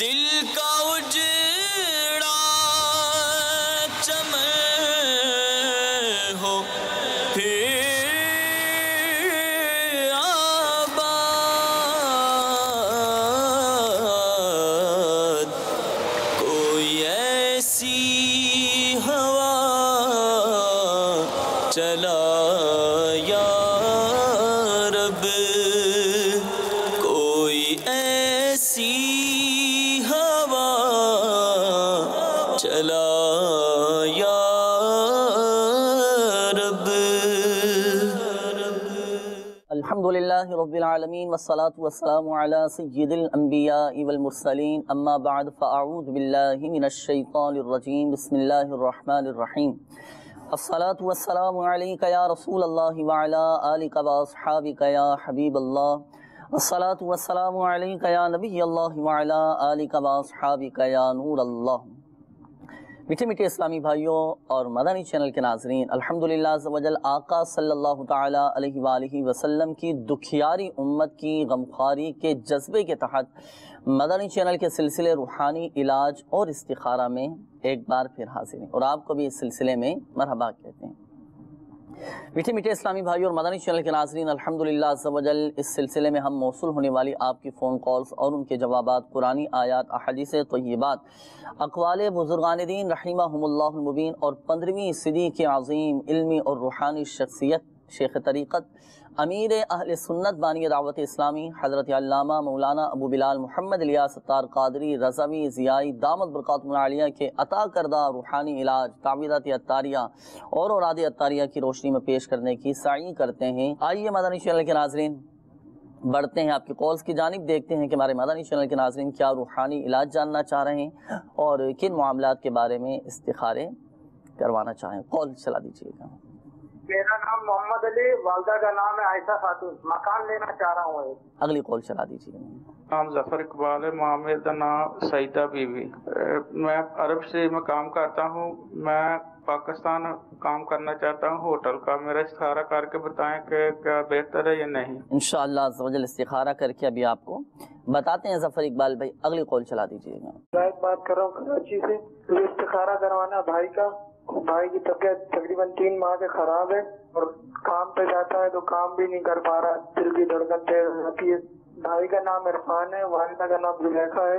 دل کا اجڑا چمن ہو پھر آباد، کوئی ایسی ہوا چلا یا رب، کوئی ایسی ہوا چلا یا رب۔ الحمدللہ رب العالمین والصلاة والسلام علی سید الانبیاء والمرسلین، اما بعد فاعوذ باللہ من الشیطان الرجیم، بسم اللہ الرحمن الرحیم۔ الصلاة والسلام علیک یا رسول اللہ وعلی آلک واصحابک یا حبیب اللہ، الصلاة والسلام علیک یا نبی اللہ وعلی آلک واصحابک یا نور اللہ۔ میٹھے میٹھے اسلامی بھائیوں اور مدنی چینل کے ناظرین، الحمدللہ عز و جل آقا صلی اللہ تعالیٰ علیہ وآلہ وسلم کی دکھیاری امت کی غمخواری کے جذبے کے تحت مدنی چینل کے سلسلے روحانی علاج اور استخارہ میں ایک بار پھر حاضر ہیں، اور آپ کو بھی اس سلسلے میں مرحبا کہتے ہیں۔ میٹھے میٹھے اسلامی بھائیوں اور مدنی چینل کے ناظرین، الحمدللہ عز و جل اس سلسلے میں ہم موصول ہونے والی آپ کی فون کالز اور ان کے جوابات، قرآنی آیات، احادیث طیبات، اقوال بزرگان دین رحمہم اللہ المبین، اور 15ویں صدی کے عظیم علمی اور روحانی شخصیت شیخ طریقت امیر اہل سنت بانی دعوت اسلامی حضرت علامہ مولانا ابو بلال محمد الیاس ستار قادری رضوی ضیائی دامت برکاتہم العالیہ کے عطا کردہ روحانی علاج، تعویذات عطاریہ اور اوراد عطاریہ کی روشنی میں پیش کرنے کی سعی کرتے ہیں۔ آئیے مدنی چینل کے ناظرین بڑھتے ہیں آپ کی کالز کی جانب، دیکھتے ہیں کہ ہمارے مدنی چینل کے ناظرین کیا روحانی علاج جاننا چاہ رہے ہیں اور کن معاملات کے بارے میں استخارے کروانا چاہیں۔ کال چلا دیجیے گا۔ میرا نام محمد علی، والدہ کا نام ہے عائشہ خاتون، مکان لینا چاہ رہا ہوں۔ اگلی کال چلا دیجیے۔ نام ظفر اقبال ہے، معاملے کا نام سعیدہ بیوی۔ میں عرب سے میں کام کرتا ہوں، میں پاکستان کام کرنا چاہتا ہوں ہوٹل کا، میرا استخارہ کر کے بتائیں کہ کیا بہتر ہے یا نہیں۔ انشاءاللہ عز و جل استخارہ کر کے ابھی آپ کو بتاتے ہیں ظفر اقبال بھائی۔ اگلی کال چلا دیجیے گا۔ میں بات کر رہا ہوں کراچی سے، مجھے استخارہ کروانا بھائی کا۔ بھائی کی طبیعت تقریباً 3 ماہ سے خراب ہے اور کام پہ جاتا ہے تو کام بھی نہیں کر پا رہا، دل کی دھڑکن تیز ہو جاتی ہے۔ بھائی کا نام عرفان ہے، والدہ کا نام زلیخا ہے۔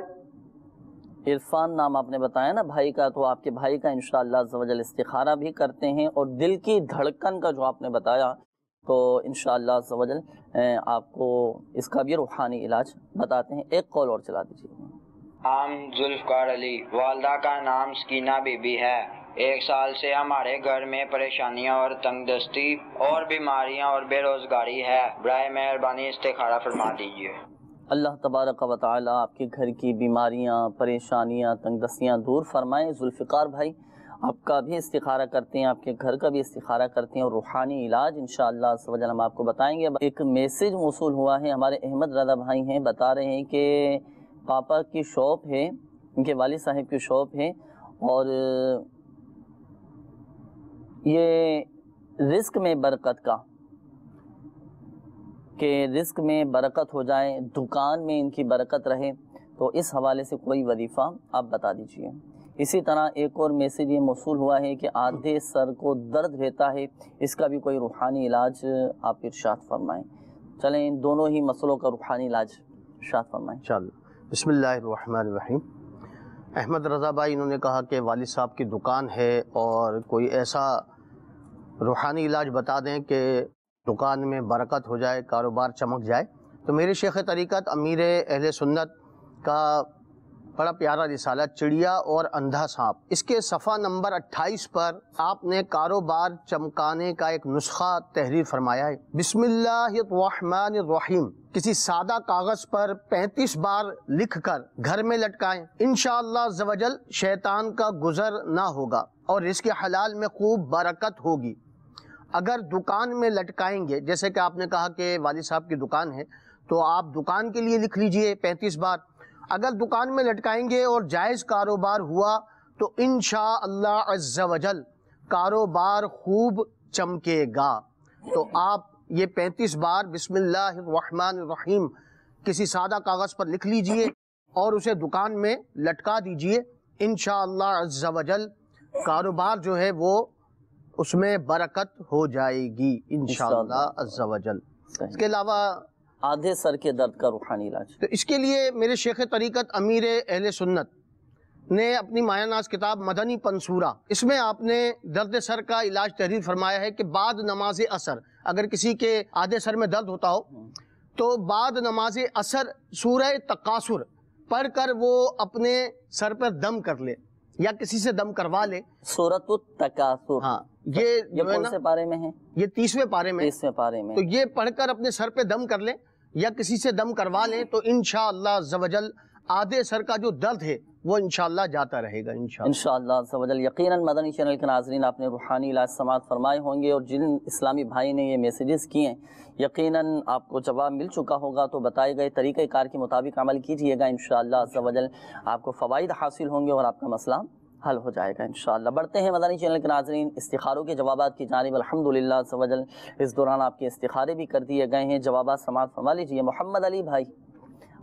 عرفان نام آپ نے بتایا نا بھائی کا، تو آپ کے بھائی کا انشاءاللہ عز و جل استخارہ بھی کرتے ہیں، اور دل کی دھڑکن کا جو آپ نے بتایا تو انشاءاللہ عز و جل آپ کو اس کا بھی روحانی علاج بتاتے ہیں۔ ایک کال اور چلا دیجیے۔ ہم ذوالفقار علی، والدہ کا نام سکینہ بی بی ہے۔ 1 سال سے ہمارے گھر میں پریشانیاں اور تنگ دستی اور بیماریاں اور بے روزگاری ہے، برائے مہربانی استخارہ فرما دیجیے۔ اللہ تبارک و تعالیٰ آپ کے گھر کی بیماریاں، پریشانیاں، تنگ دستیاں دور فرمائیں۔ ذوالفقار بھائی آپ کا بھی استخارہ کرتے ہیں، آپ کے گھر کا بھی استخارہ کرتے ہیں، اور روحانی علاج انشاءاللہ عز و جل ہم آپ کو بتائیں گے۔ ایک میسج موصول ہوا ہے، ہمارے احمد رضا بھائی ہیں، بتا رہے ہیں کہ پاپا کی شاپ ہے، ان کے والد صاحب کی شاپ ہے، اور یہ رزق میں برکت کا، کہ رزق میں برکت ہو جائے، دکان میں ان کی برکت رہے، تو اس حوالے سے کوئی وظیفہ آپ بتا دیجئے۔ اسی طرح ایک اور میسج یہ موصول ہوا ہے کہ آدھے سر کو درد رہتا ہے، اس کا بھی کوئی روحانی علاج آپ ارشاد فرمائیں۔ چلیں ان دونوں ہی مسئلوں کا روحانی علاج ارشاد فرمائیں انشاءاللہ۔ بسم اللہ الرحمن الرحیم۔ احمد رضا بھائی انہوں نے کہا کہ والد صاحب کی دکان ہے اور کوئی ایسا روحانی علاج بتا دیں کہ دکان میں برکت ہو جائے، کاروبار چمک جائے۔ تو میرے شیخ طریقت امیر اہل سنت کا بڑا پیارا رسالہ چڑیا اور اندھا سانپ، اس کے صفحہ نمبر 28 پر آپ نے کاروبار چمکانے کا ایک نسخہ تحریر فرمایا ہے۔ بسم اللہ الرحمن الرحیم کسی سادہ کاغذ پر 35 بار لکھ کر گھر میں لٹکائیں، انشاءاللہ عز و جل شیطان کا گزر نہ ہوگا اور رزق حلال میں خوب برکت ہوگی۔ اگر دکان میں لٹکائیں گے، جیسے کہ آپ نے کہا کہ والد صاحب کی دکان ہے، تو آپ دکان کے لیے لکھ لیجئے 35 بار۔ اگر دکان میں لٹکائیں گے اور جائز کاروبار ہوا تو انشاءاللہ عز و جل کاروبار خوب چمکے گا۔ تو آپ یہ 35 بار بسم اللہ الرحمن الرحیم کسی سادہ کاغذ پر لکھ لیجئے، اور اسے دکان میں لٹکا دیجئے، انشاءاللہ عز و جل کاروبار جو ہے وہ اس میں برکت ہو جائے گی انشاءاللہ عز و جل۔ اس کے علاوہ آدھے سر کے درد کا روحانی علاج، تو اس کے لیے میرے شیخ طریقت امیر اہل سنت نے اپنی مایہ ناز کتاب مدنی پنصورہ، اس میں آپ نے درد سر کا علاج تحریر فرمایا ہے کہ بعد نماز عصر اگر کسی کے آدھے سر میں درد ہوتا ہو تو بعد نماز عصر سورہ تکاثر پڑھ کر وہ اپنے سر پر دم کر لے یا کسی سے دم کروا لے۔ سورۃ التکاثر، ہاں یہ کون سے پارے میں ہے؟ یہ 30ویں پارے میں، 30ویں پارے میں۔ تو یہ پڑھ کر اپنے سر پہ دم کر لیں یا کسی سے دم کروا لیں تو انشاءاللہ عز و جل آدھے سر کا جو درد ہے وہ انشاءاللہ جاتا رہے گا انشاءاللہ عز و جل۔ یقیناً مدنی چینل کے ناظرین آپ نے روحانی علاج سماعت فرمائے ہوں گے، اور جن اسلامی بھائی نے یہ میسیجز کیے ہیں یقیناً آپ کو جواب مل چکا ہوگا، تو بتائے گئے طریقہ کار کے مطابق عمل کیجئے گا، انشاءاللہ عز و جل آپ کو فوائد حاصل ہوں گے اور آپ کا مسئلہ حل ہو جائے گا انشاءاللہ۔ بڑھتے ہیں مدنی چینل کے ناظرین استخاروں کے جوابات کی جانب۔ الحمدللہ عز و جل اس دوران آپ کے استخارے بھی کر دیے گئے ہیں، جوابات سماعت فرما لیجیے۔ محمد علی بھائی،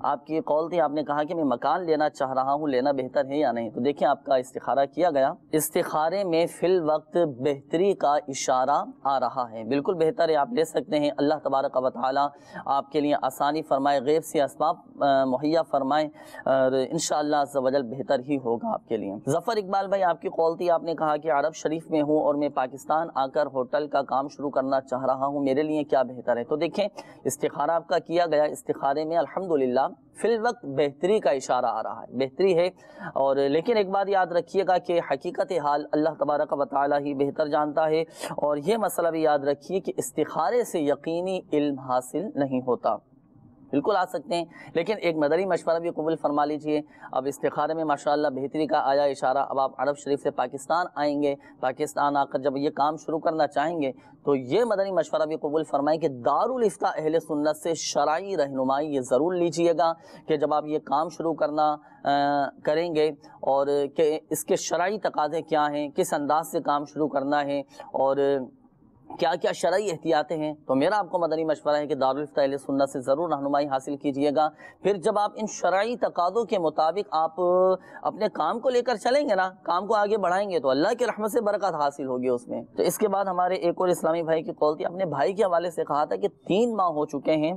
آپ کی کال تھی، آپ نے کہا کہ میں مکان لینا چاہ رہا ہوں، لینا بہتر ہے یا نہیں؟ تو دیکھیں آپ کا استخارہ کیا گیا، استخارے میں فی الوقت بہتری کا اشارہ آ رہا ہے، بالکل بہتر ہے، آپ لے سکتے ہیں۔ اللہ تبارک و تعالی آپ کے لیے آسانی فرمائے، غیب سے اسباب مہیا فرمائے، اور انشاءاللہ عز و جل بہتر ہی ہوگا آپ کے لیے۔ ظفر اقبال بھائی، آپ کی کال تھی، آپ نے کہا کہ عرب شریف میں ہوں اور میں پاکستان آ کر ہوٹل کا کام شروع کرنا چاہ رہا ہوں، میرے لیے کیا بہتر ہے؟ تو دیکھیں استخارہ آپ کا کیا گیا، استخارے میں الحمدللہ فی الوقت بہتری کا اشارہ آ رہا ہے، بہتری ہے، اور لیکن ایک بات یاد رکھیے گا کہ حقیقت حال اللہ تبارک و تعالی ہی بہتر جانتا ہے، اور یہ مسئلہ بھی یاد رکھیے کہ استخارے سے یقینی علم حاصل نہیں ہوتا۔ بالکل آ سکتے ہیں، لیکن ایک مدنی مشورہ بھی قبول فرما لیجئے۔ اب استخارے میں ماشاءاللہ بہتری کا آیا اشارہ، اب آپ عرب شریف سے پاکستان آئیں گے، پاکستان آ کر جب یہ کام شروع کرنا چاہیں گے تو یہ مدنی مشورہ بھی قبول فرمائیں کہ دارالافتاء اہل سنت سے شرعی رہنمائی یہ ضرور لیجئے گا کہ جب آپ یہ کام شروع کرنا کریں گے اور کہ اس کے شرعی تقاضے کیا ہیں، کس انداز سے کام شروع کرنا ہے اور کیا کیا شرعی احتیاطیں ہیں، تو میرا آپ کو مدنی مشورہ ہے کہ دارالافتاء اہل سنت سے ضرور رہنمائی حاصل کیجئے گا۔ پھر جب آپ ان شرعی تقاضوں کے مطابق آپ اپنے کام کو لے کر چلیں گے نا، کام کو آگے بڑھائیں گے تو اللہ کی رحمت سے برکت حاصل ہوگی اس میں۔ تو اس کے بعد ہمارے ایک اور اسلامی بھائی کی کال تھی، اپنے بھائی کے حوالے سے کہا تھا کہ 3 ماہ ہو چکے ہیں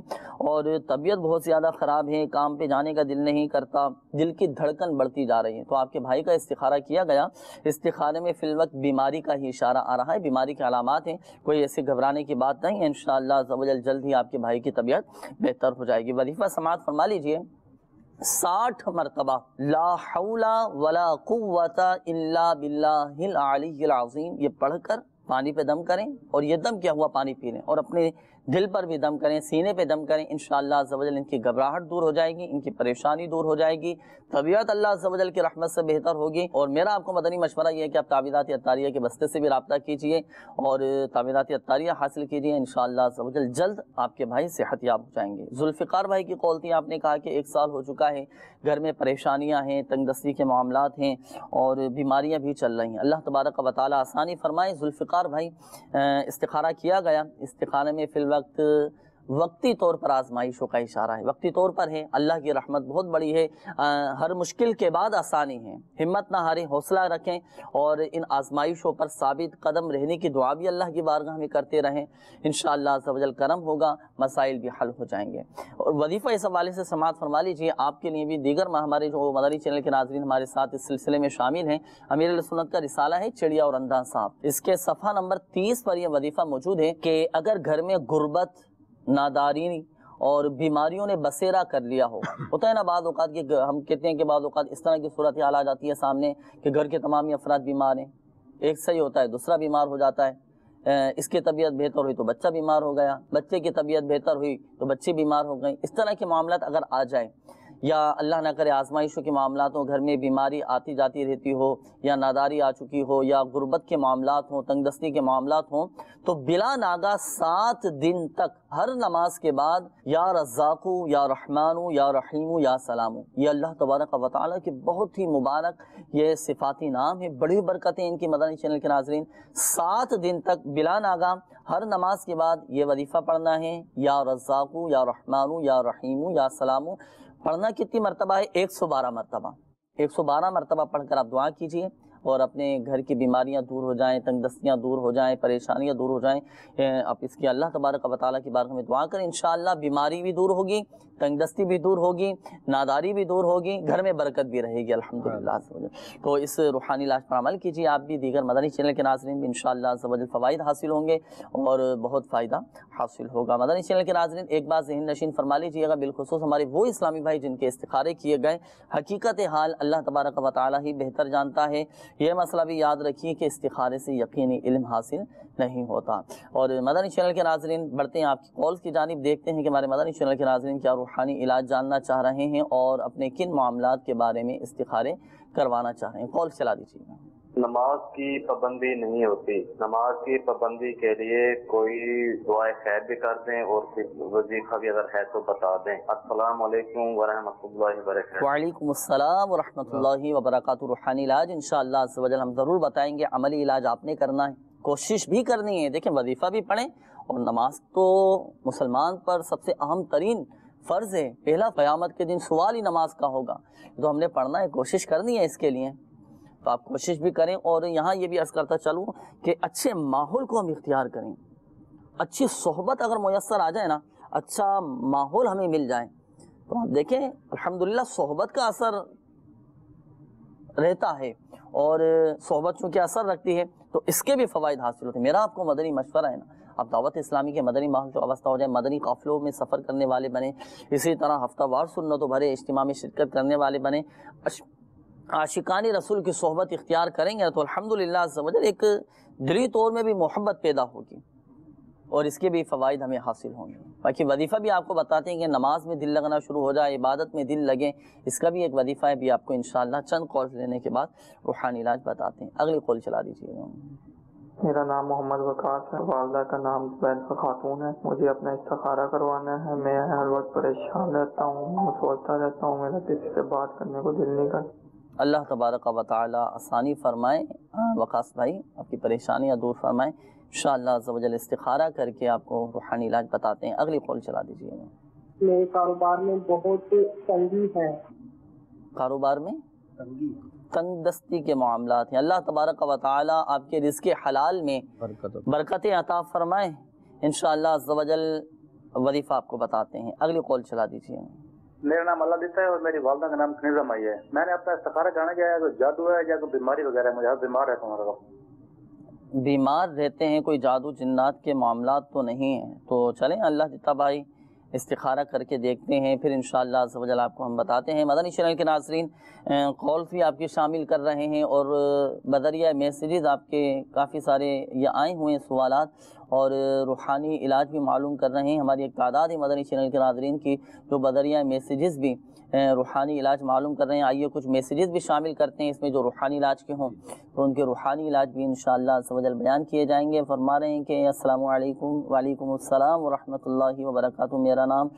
اور طبیعت بہت زیادہ خراب ہے، کام پہ جانے کا دل نہیں کرتا، دل کی دھڑکن بڑھتی جا رہی ہے۔ تو آپ کے بھائی کا استخارہ کیا گیا، استخارے میں فی الوقت بیماری کا ہی اشارہ آ رہا ہے، بیماری کے علامات ہیں، کوئی ایسے گھبرانے کی بات نہیں ہے، انشاءاللہ عز و جل جلد ہی آپ کے بھائی کی طبیعت بہتر ہو جائے گی۔ وظیفہ سماعت فرما لیجئے 60 مرتبہ لا حول ولا قوت الا باللہ العلی العظیم، یہ پڑھ کر پانی پہ دم کریں اور یہ دم کیا ہوا پانی پی لیں اور اپنے دل پر بھی دم کریں، سینے پہ دم کریں، انشاءاللہ عز و جل ان کی گھبراہٹ دور ہو جائے گی، ان کی پریشانی دور ہو جائے گی، طبیعت اللہ عز و جل کی رحمت سے بہتر ہوگی۔ اور میرا آپ کو مدنی مشورہ یہ ہے کہ آپ تعویذات عطاریہ کے بستے سے بھی رابطہ کیجئے اور تعویذات عطاریہ حاصل کیجئے، انشاءاللہ عز و جل جلد آپ کے بھائی صحت یاب ہو جائیں گے۔ ذوالفقار بھائی کی کال تھی، آپ نے کہا کہ 1 سال ہو چکا ہے، گھر میں پریشانیاں ہیں، تنگ دستی کے معاملات ہیں اور بیماریاں بھی چل رہی ہیں، اللہ تبارک و تعالی آسانی فرمائے۔ ذوالفقار بھائی استخارہ کیا گیا، استخارے میں فی الوقت وقتی طور پر آزمائشوں کا اشارہ ہے، وقتی طور پر ہے، اللہ کی رحمت بہت بڑی ہے، ہر مشکل کے بعد آسانی ہے، ہمت نہ ہاریں، حوصلہ رکھیں اور ان آزمائشوں پر ثابت قدم رہنے کی دعا بھی اللہ کی بارگاہ میں کرتے رہیں، انشاءاللہ عز و جل کرم ہوگا، مسائل بھی حل ہو جائیں گے۔ اور وظیفہ اس حوالے سے سماعت فرما لیجیے، آپ کے لیے بھی دیگر ہمارے جو مدنی چینل کے ناظرین ہمارے ساتھ اس سلسلے میں شامل ہیں، امیر اہل سنت کا رسالہ ہے چڑیا اور اندھا صاحب، اس کے صفحہ نمبر 30 پر یہ وظیفہ موجود ہے کہ اگر گھر میں غربت، ناداری اور بیماریوں نے بسیرا کر لیا ہوتا ہے نا، بعض اوقات کہ ہم کہتے ہیں کہ بعض اوقات اس طرح کی صورتحال آ جاتی ہے سامنے کہ گھر کے تمام افراد بیمار ہیں، ایک صحیح ہوتا ہے دوسرا بیمار ہو جاتا ہے، اس کی طبیعت بہتر ہوئی تو بچہ بیمار ہو گیا، بچے کی طبیعت بہتر ہوئی تو بچے بیمار ہو گئے، اس طرح کے معاملات اگر آ جائیں یا اللہ نہ کرے آزمائشوں کے معاملات ہوں، گھر میں بیماری آتی جاتی رہتی ہو یا ناداری آ چکی ہو یا غربت کے معاملات ہوں، تنگ دستی کے معاملات ہوں، تو بلا ناگا 7 دن تک ہر نماز کے بعد یا رزاقو یا رحمانو یا رحیمو یا سلامو، یہ اللہ تبارک و تعالیٰ کے بہت ہی مبارک یہ صفاتی نام ہے، بڑی برکتیں ان کی مدنی چینل کے ناظرین۔ 7 دن تک بلا ناگا ہر نماز کے بعد یہ وظیفہ پڑھنا ہے، یا رزاقو یا رحمانو یا رحیمو یا سلامو، پڑھنا کتنی مرتبہ ہے؟ 112 مرتبہ. 112 مرتبہ پڑھ کر آپ دعا کیجئے اور اپنے گھر کی بیماریاں دور ہو جائیں، تنگ دستیاں دور ہو جائیں، پریشانیاں دور ہو جائیں. آپ اس کی اللہ تبارک و تعالیٰ کی بارگاہ میں دعا کریں، انشاءاللہ بیماری بھی دور ہوگی، تنگ دستی بھی دور ہوگی، ناداری بھی دور ہوگی، گھر میں برکت بھی رہے گی الحمدللہ. تو اس روحانی علاج پر عمل کیجیے. آپ بھی دیگر مدنی چینل کے ناظرین بھی انشاءاللہ فوائد حاصل ہوں گے اور بہت فائدہ حاصل ہوگا. مدنی چینل کے ناظرین ایک بات ذہن نشین فرما لیجیے گا، بالخصوص ہمارے وہ اسلامی بھائی جن کے استخارے کیے گئے، حقیقت حال اللہ تبارک و تعالیٰ ہی بہتر جانتا ہے. یہ مسئلہ بھی یاد رکھیے کہ استخارے سے یقینی علم حاصل نہیں ہوتا. اور مدنی چینل کے ناظرین بڑھتے ہیں آپ کی کالز کی جانب، دیکھتے ہیں کہ ہمارے مدنی چینل کے ناظرین کیا روحانی علاج جاننا چاہ رہے ہیں اور اپنے کن معاملات کے بارے میں استخارے کروانا چاہ رہے ہیں. کال چلا دیجیے. نماز کی پابندی نہیں ہوتی، نماز کی پابندی کے لیے کوئی دعائے خیر بھی کر دیں اور پھر وظیفہ بھی اگر ہے تو بتا دیں. السلام علیکم ورحمۃ اللہ وبرکاتہ. وعلیکم السلام ورحمۃ اللہ وبرکاتہ. روحانی علاج انشاءاللہ عز و جل ہم ضرور بتائیں گے. عملی علاج آپ نے کرنا ہے، کوشش بھی کرنی ہے. دیکھیں وظیفہ بھی پڑھیں اور نماز تو مسلمان پر سب سے اہم ترین فرض ہے. پہلا قیامت کے دن سوال ہی نماز کا ہوگا، تو ہم نے پڑھنا ہے، کوشش کرنی ہے اس کے لیے. تو آپ کوشش بھی کریں اور یہاں یہ بھی عرض کرتا چلوں کہ اچھے ماحول کو ہم اختیار کریں. اچھی صحبت اگر میسر آ جائے نا، اچھا ماحول ہمیں مل جائے تو آپ دیکھیں الحمدللہ صحبت کا اثر رہتا ہے اور صحبت چونکہ اثر رکھتی ہے تو اس کے بھی فوائد حاصل ہوتے ہیں. میرا آپ کو مدنی مشورہ ہے نا، آپ دعوت اسلامی کے مدنی ماحول سے وابستہ ہو جائیں، مدنی قافلوں میں سفر کرنے والے بنیں، اسی طرح ہفتہ وار سنتوں بھرے اجتماع میں شرکت کرنے والے بنیں، عاشقان رسول کی صحبت اختیار کریں گے تو الحمدللہ عز و جل ایک دلی طور میں بھی محبت پیدا ہوگی اور اس کے بھی فوائد ہمیں حاصل ہوں گے. باقی وظیفہ بھی آپ کو بتاتے ہیں کہ نماز میں دل لگنا شروع ہو جائے، عبادت میں دل لگے، اس کا بھی ایک وظیفہ ہے، بھی آپ کو انشاءاللہ چند کالز لینے کے بعد روحانی علاج بتاتے ہیں. اگلی کال چلا دیجیے گا. میرا نام محمد وقاص ہے، والدہ کا نام زبید خاتون ہے. مجھے اپنا استخارہ کروانا ہے. میں ہر وقت پریشان رہتا ہوں، سوچتا رہتا ہوں، میرا کسی سے بات کرنے کو دل نہیں کرتا. اللہ تبارک و تعالی آسانی فرمائے. وقاص بھائی آپ کی پریشانیاں دور فرمائے. انشاءاللہ عز و جل استخارہ کر کے آپ کو روحانی علاج بتاتے ہیں. اگلی کال چلا دیجیے گا. میرے کاروبار میں بہت تنگی ہے. کاروبار میں تنگ دستی کے معاملات ہیں. اللہ تبارک و تعالی آپ کے رزق حلال میں برکتیں عطا فرمائے. انشاءاللہ عز و جل وظیفہ آپ کو بتاتے ہیں. اگلی کال چلا دیجیے. میرا نام اللہ دیتا ہے اور میری والدہ کا نام کنیزہ مائی ہے. میں نے اپنا استخارہ جانا کیا ہے، تو جادو ہے یا کوئی بیماری وغیرہ ہے؟ مجھے بیمار رہتا ہوں. بیمار رہتے ہیں، کوئی جادو جنات کے معاملات تو نہیں ہیں. تو چلیں اللہ دیتا بھائی استخارہ کر کے دیکھتے ہیں، پھر انشاءاللہ عز و جل آپ کو ہم بتاتے ہیں. مدنی چینل کے ناظرین کالز بھی آپ کی شامل کر رہے ہیں اور بذریعہ میسیجز آپ کے کافی سارے یہ آئے ہوئے ہیں سوالات اور روحانی علاج بھی معلوم کر رہے ہیں. ہماری ایک تعداد ہے مدنی چینل کے ناظرین کی جو بذریعہ میسیجز بھی روحانی علاج معلوم کر رہے ہیں. آئیے کچھ میسیجز بھی شامل کرتے ہیں اس میں جو روحانی علاج کے ہوں تو ان کے روحانی علاج بھی انشاءاللہ عز و جل بیان کیے جائیں گے. فرما رہے ہیں کہ السلام علیکم. وعلیکم السلام ورحمۃ اللہ وبرکاتہ. میرا نام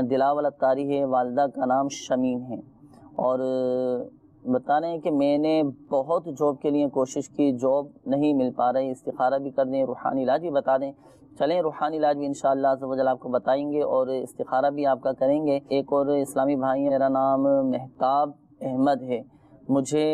دلاول اتاری ہے، والدہ کا نام شمیم ہے اور بتا رہے ہیں کہ میں نے بہت جاب کے لیے کوشش کی، جاب نہیں مل پا رہی. استخارہ بھی کر دیں، روحانی علاج بھی بتا دیں. چلیں روحانی علاج بھی انشاءاللہ عز و جل آپ کو بتائیں گے اور استخارہ بھی آپ کا کریں گے. ایک اور اسلامی بھائی، میرا نام مہتاب احمد ہے، مجھے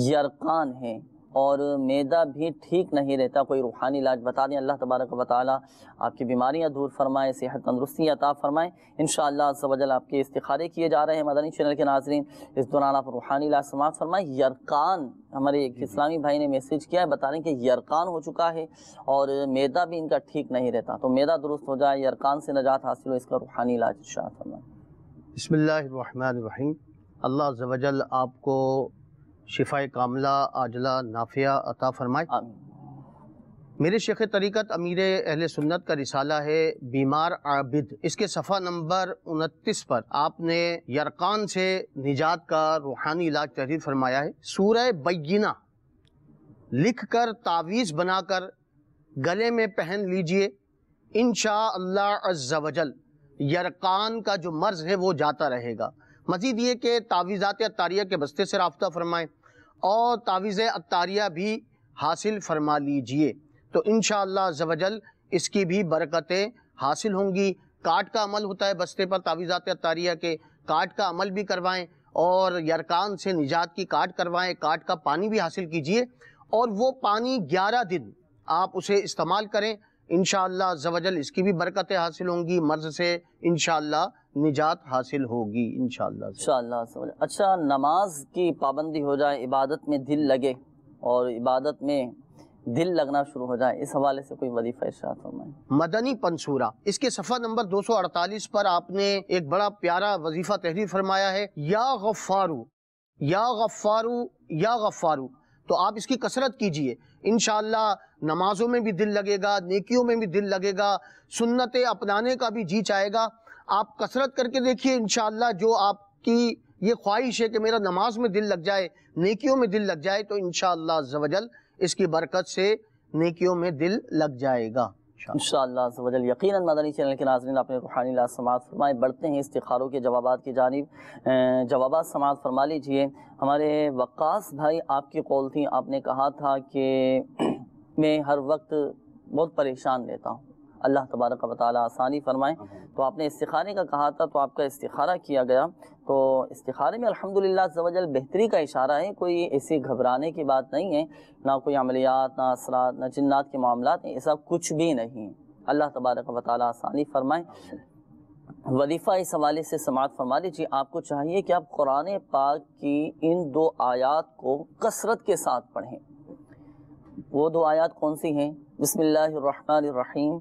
یرقان ہے اور معدہ بھی ٹھیک نہیں رہتا، کوئی روحانی علاج بتا دیں. اللہ تبارک و تعالی آپ کی بیماریاں دور فرمائے، صحت تندرستی عطا فرمائے. انشاءاللہ عز و جل آپ کے استخارے کیے جا رہے ہیں مدنی چینل کے ناظرین. اس دوران آپ روحانی علاج سماعت فرمائیں. یرقان، ہمارے ایک اسلامی بھائی نے میسیج کیا ہے، بتا رہے ہیں کہ یرقان ہو چکا ہے اور معدہ بھی ان کا ٹھیک نہیں رہتا، تو معدہ درست ہو جائے، یرقان سے نجات حاصل ہو، اس کا روحانی علاج ارشاد فرمائیں. بسم اللہ الرحمن الرحیم. اللہ عز و جل آپ کو شفاء کاملہ عاجلہ نافعہ عطا فرمائے. آمین. میرے شیخ طریقت امیر اہل سنت کا رسالہ ہے بیمار عابد، اس کے صفحہ نمبر 29 پر آپ نے یرقان سے نجات کا روحانی علاج تحریر فرمایا ہے. سورہ بینہ لکھ کر تعویذ بنا کر گلے میں پہن لیجئے، انشاءاللہ عز و جل یرقان کا جو مرض ہے وہ جاتا رہے گا. مزید یہ کہ تعویذات عطاریہ کے بستے سے رابطہ فرمائیں اور تعویذ عطاریہ بھی حاصل فرما لیجئے، تو انشاءاللہ عز و جل اس کی بھی برکتیں حاصل ہوں گی، کاٹ کا عمل ہوتا ہے بستے پر تعویذات اطاریہ کے، کاٹ کا عمل بھی کروائیں، اور یرکان سے نجات کی کاٹ کروائیں، کاٹ کا پانی بھی حاصل کیجئے، اور وہ پانی 11 دن آپ اسے استعمال کریں، انشاءاللہ عزوجل اس کی بھی برکتیں حاصل ہوں گی، مرض سے انشاءاللہ نجات حاصل ہوگی انشاءاللہ۔ اچھا، نماز کی پابندی ہو جائے، عبادت میں دل لگے اور عبادت میں دل لگنا شروع ہو جائے، اس حوالے سے کوئی وظیفہ ارشاد فرمائیں۔ مدنی پنصورہ، اس کے صفحہ نمبر 248 پر آپ نے ایک بڑا پیارا وظیفہ تحریر فرمایا ہے، یا غفارو یا غفارو یا غفارو، تو آپ اس کی کثرت کیجئے، انشاءاللہ نمازوں میں بھی دل لگے گا، نیکیوں میں بھی دل لگے گا، سنتیں اپنانے کا بھی جی چاہے گا۔ آپ کثرت کر کے دیکھیے، انشاءاللہ جو آپ کی یہ خواہش ہے کہ میرا نماز میں دل لگ جائے، نیکیوں میں دل لگ جائے، تو انشاءاللہ عزوجل اس کی برکت سے نیکیوں میں دل لگ جائے گا انشاءاللہ عزوجل۔ یقیناً مدنی چینل کے ناظرین اپنے روحانی لاز سماعت فرمائے، بڑھتے ہیں استخاروں کے جوابات کی جانب، جوابات سماعت فرما لیجئے۔ ہمارے وقاص بھائی آپ کی قول تھی، آپ نے کہا تھا کہ میں ہر وقت بہت پریشان رہتا ہوں، اللہ تبارک و تعالیٰ آسانی فرمائے، تو آپ نے استخارے کا کہا تھا، تو آپ کا استخارہ کیا گیا، تو استخارے میں الحمدللہ عزوجل بہتری کا اشارہ ہے، کوئی ایسی گھبرانے کی بات نہیں ہے، نہ کوئی عملیات، نہ اثرات، نہ جنات کے معاملات، ایسا کچھ بھی نہیں ہے، اللہ تبارک و تعالیٰ آسانی فرمائے۔ وظیفہ اس حوالے سے سماعت فرما لیجیے، آپ کو چاہیے کہ آپ قرآن پاک کی ان 2 آیات کو کثرت کے ساتھ پڑھیں۔ وہ 2 آیات کون سی ہیں؟ بسم اللہ الرحمن الرحیم،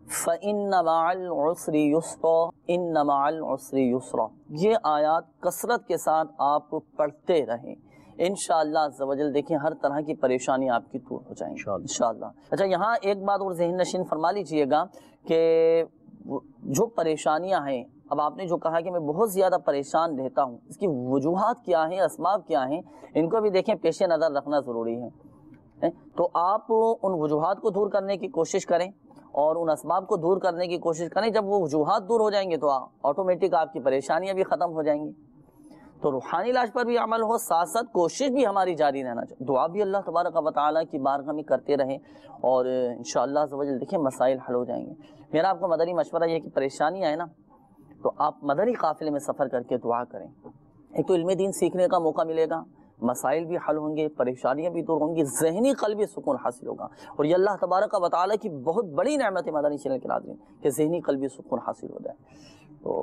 فَإِنَّ مَعَ الْعُسْرِ يُسْرًا إِنَّ مَعَ الْعُسْرِ يُسْرًا، یہ آیات کثرت کے ساتھ آپ پڑھتے رہیں، انشاءاللہ عزوجل دیکھیں ہر طرح کی پریشانی آپ کی دور ہو جائیں انشاءاللہ۔ اچھا، یہاں ایک بات اور ذہن نشین فرما لیجئے گا کہ جو پریشانیاں ہیں، اب آپ نے جو کہا کہ میں بہت زیادہ پریشان رہتا ہوں، اس کی وجوہات کیا ہیں، اسباب کیا ہیں، ان کو بھی دیکھیں پیش نظر رکھنا ضروری ہے، تو آپ ان وجوہات کو دور کرنے کی کوشش کریں اور ان اسباب کو دور کرنے کی کوشش کریں۔ جب وہ وجوہات دور ہو جائیں گے تو آٹومیٹک آپ کی پریشانیاں بھی ختم ہو جائیں گی۔ تو روحانی علاج پر بھی عمل ہو، ساتھ ساتھ کوشش بھی ہماری جاری رہنا چاہیے، دعا بھی اللہ تبارک و تعالیٰ کی بارگاہ میں کرتے رہیں، اور انشاءاللہ عزوجل دیکھیں مسائل حل ہو جائیں گے۔ میرا آپ کو مدنی مشورہ یہ کہ پریشانیاں ہیں نا، تو آپ مدنی قافلے میں سفر کر کے دعا کریں، ایک تو علم دین سیکھنے کا موقع ملے گا، مسائل بھی حل ہوں گے، پریشانیاں بھی دور ہوں گی، ذہنی قلبی سکون حاصل ہوگا، اور یہ اللہ تبارک و تعالیٰ کی بہت بڑی نعمت ہے مدنی چینل کے ناظرین کہ ذہنی قلبی سکون حاصل ہو جائے، تو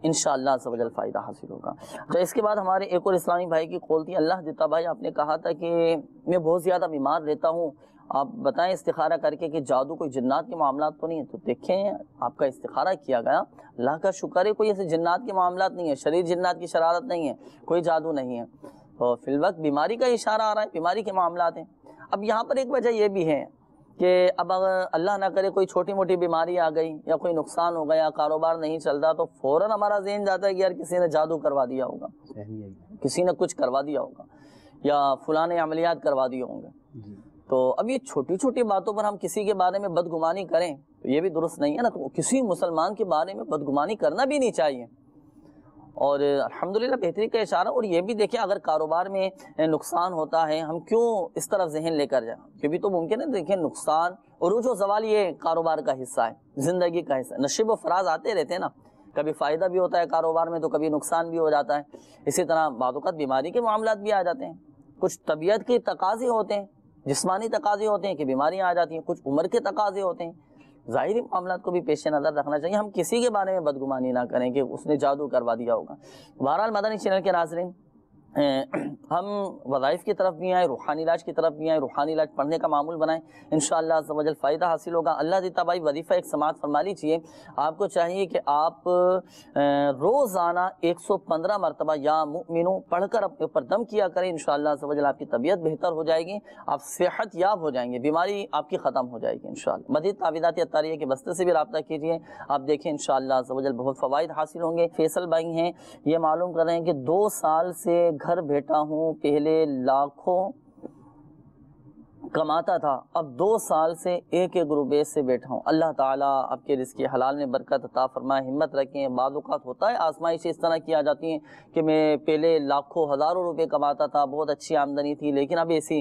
انشاءاللہ عزوجل فائدہ حاصل ہوگا۔ تو اس کے بعد ہمارے ایک اور اسلامی بھائی کی قول تھی، اللہ دیتا بھائی آپ نے کہا تھا کہ میں بہت زیادہ بیمار رہتا ہوں، آپ بتائیں استخارہ کر کے کہ جادو کوئی جنات کے معاملات تو نہیں ہے، تو دیکھیں آپ کا استخارہ کیا گیا، اللہ کا شکر ہے کوئی ایسے جنات کے معاملات نہیں ہے، شریر جنات کی شرارت نہیں ہے، کوئی جادو نہیں ہے، تو فی الوقت بیماری کا اشارہ آ رہا ہے، بیماری کے معاملات ہیں۔ اب یہاں پر ایک وجہ یہ بھی ہے کہ اب اگر اللہ نہ کرے کوئی چھوٹی موٹی بیماری آ گئی یا کوئی نقصان ہو گیا، کاروبار نہیں چلتا، تو فوراً ہمارا ذہن جاتا ہے کہ یار کسی نے جادو کروا دیا ہوگا، کسی نے کچھ کروا دیا ہوگا، یا فلاں نے عملیات کروا دیے ہوں گے۔ تو اب یہ چھوٹی چھوٹی باتوں پر ہم کسی کے بارے میں بدگمانی کریں تو یہ بھی درست نہیں ہے نا، تو کسی مسلمان کے بارے میں بدگمانی کرنا بھی نہیں چاہیے، اور الحمدللہ بہتری کا اشارہ۔ اور یہ بھی دیکھیں اگر کاروبار میں نقصان ہوتا ہے، ہم کیوں اس طرف ذہن لے کر جائیں، یہ بھی تو ممکن ہے، دیکھیں نقصان عروج و زوال یہ کاروبار کا حصہ ہے، زندگی کا حصہ ہے، نشیب و فراز آتے رہتے ہیں نا، کبھی فائدہ بھی ہوتا ہے کاروبار میں تو کبھی نقصان بھی ہو جاتا ہے، اسی طرح بعض اوقات بیماری کے معاملات بھی آ جاتے ہیں، کچھ طبیعت کے تقاضے ہوتے ہیں، جسمانی تقاضے ہوتے ہیں کہ بیماریاں آ جاتی ہیں، کچھ عمر کے تقاضے ہوتے ہیں، ظاہری معاملات کو بھی پیش نظر رکھنا چاہیے، ہم کسی کے بارے میں بدگمانی نہ کریں کہ اس نے جادو کروا دیا ہوگا۔ بہرحال مدنی چینل کے ناظرین، ہم وظائف کی طرف بھی آئیں، روحانی علاج کی طرف بھی آئیں، روحانی علاج پڑھنے کا معمول بنائیں، انشاءاللہ عزوجل فائدہ حاصل ہوگا۔ اللہ دیتا بھائی وظیفہ ایک سماعت فرما لیجیے، آپ کو چاہیے کہ آپ روزانہ 115 مرتبہ یا مؤمنوں پڑھ کر اپنے اوپر دم کیا کریں، انشاءاللہ عزوجل آپ کی طبیعت بہتر ہو جائے گی، آپ صحت یاب ہو جائیں گے، بیماری آپ کی ختم ہو جائے گی انشاءاللہ۔ مزید تعویذات اطاریہ کے بستے سے بھی رابطہ کیجیے، آپ دیکھیں انشاءاللہ عزوجل بہت فوائد حاصل ہوں گے۔ فیصل بھائی ہیں، یہ معلوم کر رہے ہیں کہ 2 سال سے گھر بیٹھا ہوں، پہلے لاکھوں کماتا تھا، اب 2 سال سے ایک روپے سے بیٹھا ہوں۔ اللہ تعالیٰ آپ کے رزق حلال میں برکت عطا فرمائے، ہمت رکھیں۔ بعض اوقات ہوتا ہے آزمائش اس طرح کی آ جاتی ہیں کہ میں پہلے لاکھوں ہزاروں روپے کماتا تھا، بہت اچھی آمدنی تھی، لیکن اب ایسی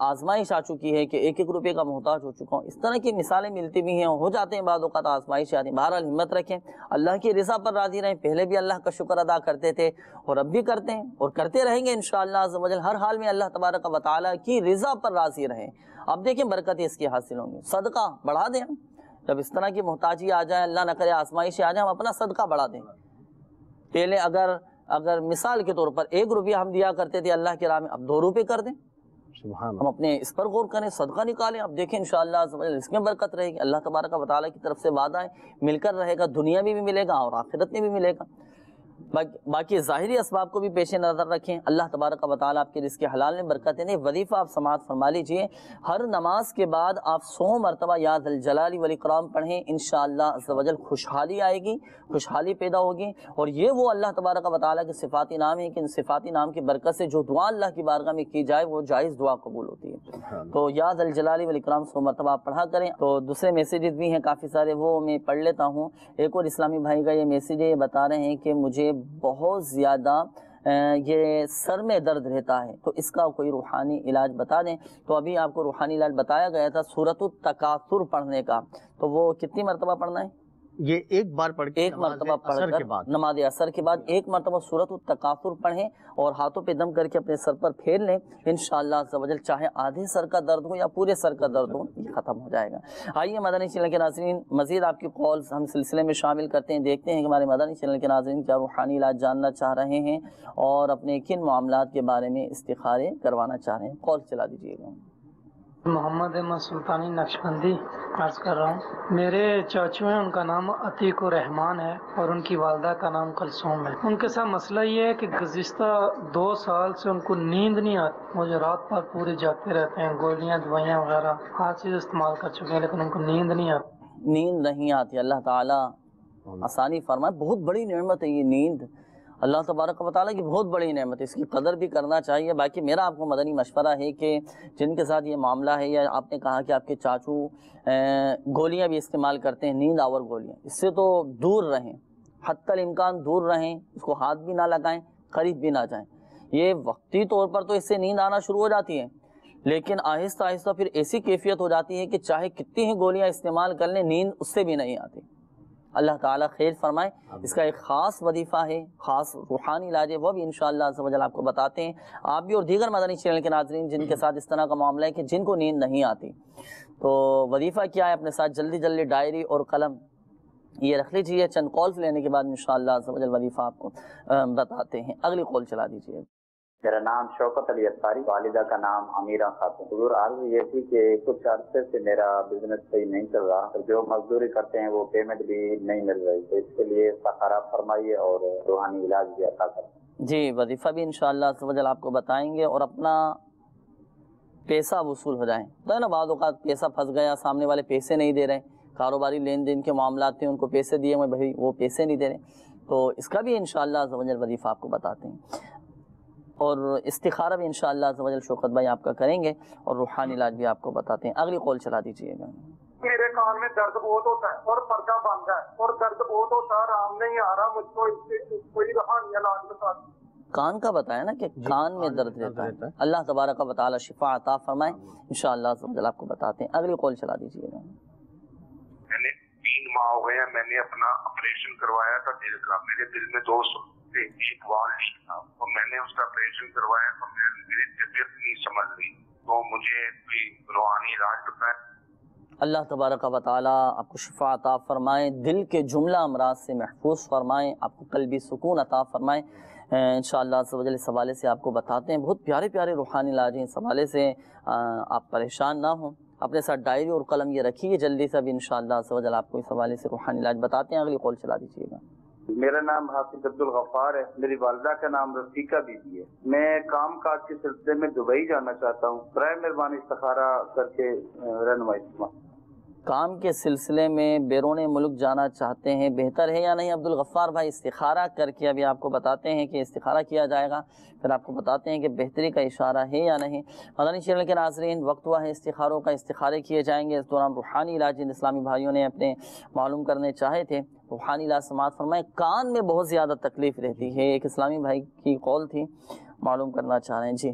آزمائش آ چکی ہے کہ ایک روپے کا محتاج ہو چکا ہوں۔ اس طرح کی مثالیں ملتی بھی ہیں، ہو جاتے ہیں بعض اوقات آزمائش آتی ہیں۔ بہرحال ہمت رکھیں، اللہ کی رضا پر راضی رہیں۔ پہلے بھی اللہ کا شکر ادا کرتے تھے اور اب بھی کرتے ہیں اور کرتے رہیں گے انشاءاللہ عز و جل۔ ہر حال میں اللہ تبارک و تعالیٰ کی رضا پر راضی رہیں۔ اب دیکھیں برکتیں اس کی حاصل ہوں گی۔ صدقہ بڑھا دیں، جب اس طرح کی محتاجی آ جائے، اللہ نہ کرے آزمائشیں آ جائیں، ہم اپنا صدقہ بڑھا دیں۔ پہلے اگر مثال کے طور پر 1 روپیہ ہم دیا کرتے تھے اللہ کی راہ میں، اب 2 روپے کر دیں۔ ہم اپنے اس پر غور کریں، صدقہ نکالیں۔ اب دیکھیں انشاءاللہ اس میں برکت رہے گی۔ اللہ تبارک و تعالیٰ کی طرف سے وعدہ ہے، مل کر رہے گا، دنیا میں بھی ملے گا اور آخرت میں بھی ملے گا۔ باقی ظاہری اسباب کو بھی پیش نظر رکھیں، اللہ تبارک و تعالیٰ آپ کے رزق حلال میں برکتیں دیں۔ وظیفہ آپ سماعت فرما لیجئے، ہر نماز کے بعد آپ 100 مرتبہ یا ذا الجلال والاکرام پڑھیں، انشاءاللہ عز و جل خوشحالی آئے گی، خوشحالی پیدا ہوگی۔ اور یہ وہ اللہ تبارک و تعالیٰ کے صفاتی نام ہیں کہ ان صفاتی نام کی برکت سے جو دعا اللہ کی بارگاہ میں کی جائے وہ جائز دعا قبول ہوتی ہے۔ تو یا ذا الجلال والاکرام 100 مرتبہ آپ پڑھا کریں۔ تو دوسرے میسیجز بھی ہیں کافی سارے، وہ میں پڑھ لیتا ہوں۔ ایک اور اسلامی بھائی کا یہ میسیج ہے، یہ بتا رہے ہیں کہ مجھے بہت زیادہ یہ سر میں درد رہتا ہے، تو اس کا کوئی روحانی علاج بتا دیں۔ تو ابھی آپ کو روحانی علاج بتایا گیا تھا سورۃ التکاثر پڑھنے کا، تو وہ کتنی مرتبہ پڑھنا ہے؟ یہ ایک بار پڑھ کے، ایک مرتبہ پڑھ کر نماز اثر کے بعد ایک مرتبہ سورۃ التکاثر پڑھیں اور ہاتھوں پہ دم کر کے اپنے سر پر پھیر لیں، انشاءاللہ عز و جل چاہے آدھے سر کا درد ہو یا پورے سر کا درد ہو، یہ ختم ہو جائے گا۔ آئیے مدنی چینل کے ناظرین، مزید آپ کی کالز ہم سلسلے میں شامل کرتے ہیں، دیکھتے ہیں کہ ہمارے مدنی چینل کے ناظرین کیا روحانی علاج جاننا چاہ رہے ہیں اور اپنے کن معاملات کے بارے میں استخارے کروانا چاہ رہے ہیں۔ کال چلا دیجیے گا۔ محمد احمد سلطانی نقشبندی عرض کر رہا ہوں۔ میرے چاچو ہیں، ان کا نام عتیق الرحمان ہے اور ان کی والدہ کا نام کلثوم ہے۔ ان کے ساتھ مسئلہ یہ ہے کہ گزشتہ 2 سال سے ان کو نیند نہیں آتی، مجھے رات پر پورے جاگتے رہتے ہیں، گولیاں دوائیاں وغیرہ ہر چیز استعمال کر چکے ہیں لیکن ان کو نیند نہیں آتی۔ نیند نہیں آتی، اللہ تعالیٰ آسانی فرمائے۔ بہت بڑی نعمت ہے یہ نیند، اللہ تبارک و تعالیٰ کی بہت بڑی نعمت ہے، اس کی قدر بھی کرنا چاہیے۔ باقی میرا آپ کو مدنی مشورہ ہے کہ جن کے ساتھ یہ معاملہ ہے، یا آپ نے کہا کہ آپ کے چاچو گولیاں بھی استعمال کرتے ہیں، نیند آور گولیاں، اس سے تو دور رہیں، حتی الامکان دور رہیں، اس کو ہاتھ بھی نہ لگائیں، قریب بھی نہ جائیں۔ یہ وقتی طور پر تو اس سے نیند آنا شروع ہو جاتی ہے، لیکن آہستہ آہستہ پھر ایسی کیفیت ہو جاتی ہے کہ چاہے کتنی ہی گولیاں استعمال کر لیں، نیند اس سے بھی نہیں آتی۔ اللہ تعالیٰ خیر فرمائے۔ اس کا ایک خاص وظیفہ ہے، خاص روحانی علاج ہے، وہ بھی انشاءاللہ عز و جل آپ کو بتاتے ہیں۔ آپ بھی اور دیگر مدنی چینل کے ناظرین جن کے ساتھ اس طرح کا معاملہ ہے کہ جن کو نیند نہیں آتی، تو وظیفہ کیا ہے، اپنے ساتھ جلدی جلدی ڈائری اور قلم یہ رکھ لیجیے۔ چند کالز لینے کے بعد انشاءاللہ عز و جل وظیفہ آپ کو بتاتے ہیں۔ اگلی کال چلا دیجیے۔ میرا نام شوکت علی اطاری، والدہ کا نام امیرہ خاتون۔ حضور عرض یہ تھی کہ کچھ عرصے سے میرا بزنس صحیح نہیں چل رہا، جو مزدوری کرتے ہیں وہ پیمنٹ بھی نہیں مل رہی، تو اس کے لیے سخارا فرمائیے اور روحانی علاج بھی عطا کریں۔ جی، وظیفہ بھی انشاءاللہ عز و جل آپ کو بتائیں گے اور اپنا پیسہ وصول ہو جائیں۔ تو ہے نا، بعض اوقات پیسہ پھنس گیا، سامنے والے پیسے نہیں دے رہے، کاروباری لین دین کے معاملات ہیں، ان کو پیسے دیے ہوئے بھائی وہ پیسے نہیں دے رہے، تو اس کا بھی انشاءاللہ عز و جل وظیفہ آپ کو بتاتے ہیں، اور استخارہ بھی انشاءاللہ عز و جل شوکت بھائی آپ کا کریں گے اور روحانی علاج بھی آپ کو بتاتے ہیں۔ اگلی کال چلا دیجیے گا۔ میرے کان میں درد بہت ہوتا ہے اور پردہ بند ہے اور درد بہت ہوتا ہے، آرام نہیں آ رہا، مجھ کو اس سے کوئی روحانی علاج بتا دیں۔ کان کا بتایا نا کہ کان میں درد رہتا ہے، اللہ تبارک و تعالی شفا عطا فرمائے، انشاءاللہ عز و جل آپ کو بتاتے ہیں۔ اگلی کال چلا دیجیے گا۔ میں نے 3 ماہ ہو گئے ہیں، میں نے اپنا آپریشن کروایا تھا دل کا، میرے دل میں 2 ایک وال تھا، اور میں نے اس کا آپریشن کروایا تو میری طبیعت نہیں سمجھ رہی، تو مجھے کوئی روحانی علاج بتائیں۔ اللہ تبارک و تعالی آپ کو شفا عطا فرمائیں، دل کے جملہ امراض سے محفوظ فرمائیں، آپ کو قلبی سکون عطا فرمائیں انشاءاللہ عز و جل۔ اس حوالے سے آپ کو بتاتے ہیں، بہت پیارے پیارے روحانی علاج ہیں، اس حوالے سے آپ پریشان نہ ہوں، اپنے ساتھ ڈائری اور قلم یہ رکھیے، جلدی سے بھی انشاءاللہ عز و جل آپ کو اس حوالے سے روحانی علاج بتاتے ہیں۔ اگلی کال چلا دیجیے گا۔ میرا نام حافظ عبدالغفار ہے، میری والدہ کا نام رفیقہ بی بی ہے۔ میں کام کاج کے سلسلے میں دبئی جانا چاہتا ہوں، برائے مہربانی استخارہ کر کے رہنمائی فرمائیں۔ کام کے سلسلے میں بیرون ملک جانا چاہتے ہیں، بہتر ہے یا نہیں؟ عبدالغفار بھائی استخارہ کر کے ابھی آپ کو بتاتے ہیں کہ استخارہ کیا جائے گا، پھر آپ کو بتاتے ہیں کہ بہتری کا اشارہ ہے یا نہیں۔ مدنی چینل کے ناظرین، وقت ہوا ہے استخاروں کا، استخارے کیے جائیں گے۔ اس دوران روحانی علاج جن اسلامی بھائیوں نے اپنے معلوم کرنے چاہے تھے، روحانی علاج سماعت فرمائیں۔ کان میں بہت زیادہ تکلیف رہتی ہے، ایک اسلامی بھائی کی قول تھی، معلوم کرنا چاہ رہے ہیں۔ جی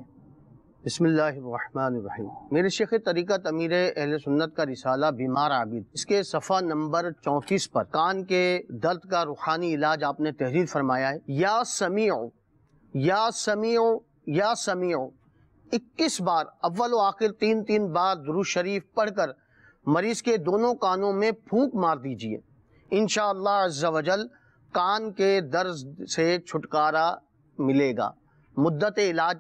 بسم اللہ الرحمن الرحیم۔ میرے شیخ طریقت امیر اہل سنت کا رسالہ بیمار عابد، اس کے صفحہ نمبر 34 پر کان کے درد کا روحانی علاج آپ نے تحریر فرمایا ہے۔ یا سمیع یا سمیع یا سمیع 21 بار اول و آخر 3 بار درود شریف پڑھ کر مریض کے دونوں کانوں میں پھونک مار دیجئے، انشاءاللہ عز و جل کان کے درد سے چھٹکارا ملے گا۔ مدت علاج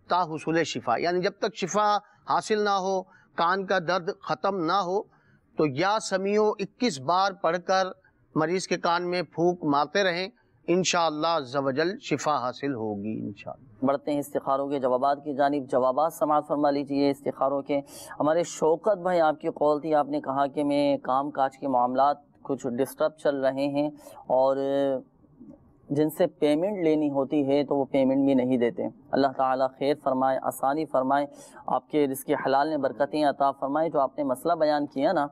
تا حصول شفا، یعنی جب تک شفا حاصل نہ ہو، کان کا درد ختم نہ ہو، تو یا سمیع 21 بار پڑھ کر مریض کے کان میں پھونک مارتے رہیں، انشاءاللہ عز و جل شفا حاصل ہوگی انشاءاللہ۔ بڑھتے ہیں استخاروں کے جوابات کی جانب۔ جوابات سماعت فرما لیجیے استخاروں کے۔ ہمارے شوکت بھائی، آپ کی قول تھی، آپ نے کہا کہ میں کام کاج کے معاملات کچھ ڈسٹرب چل رہے ہیں اور جن سے پیمنٹ لینی ہوتی ہے تو وہ پیمنٹ بھی نہیں دیتے۔ اللہ تعالیٰ خیر فرمائے، آسانی فرمائے، آپ کے رزق حلال میں برکتیں عطا فرمائے۔ جو آپ نے مسئلہ بیان کیا نا،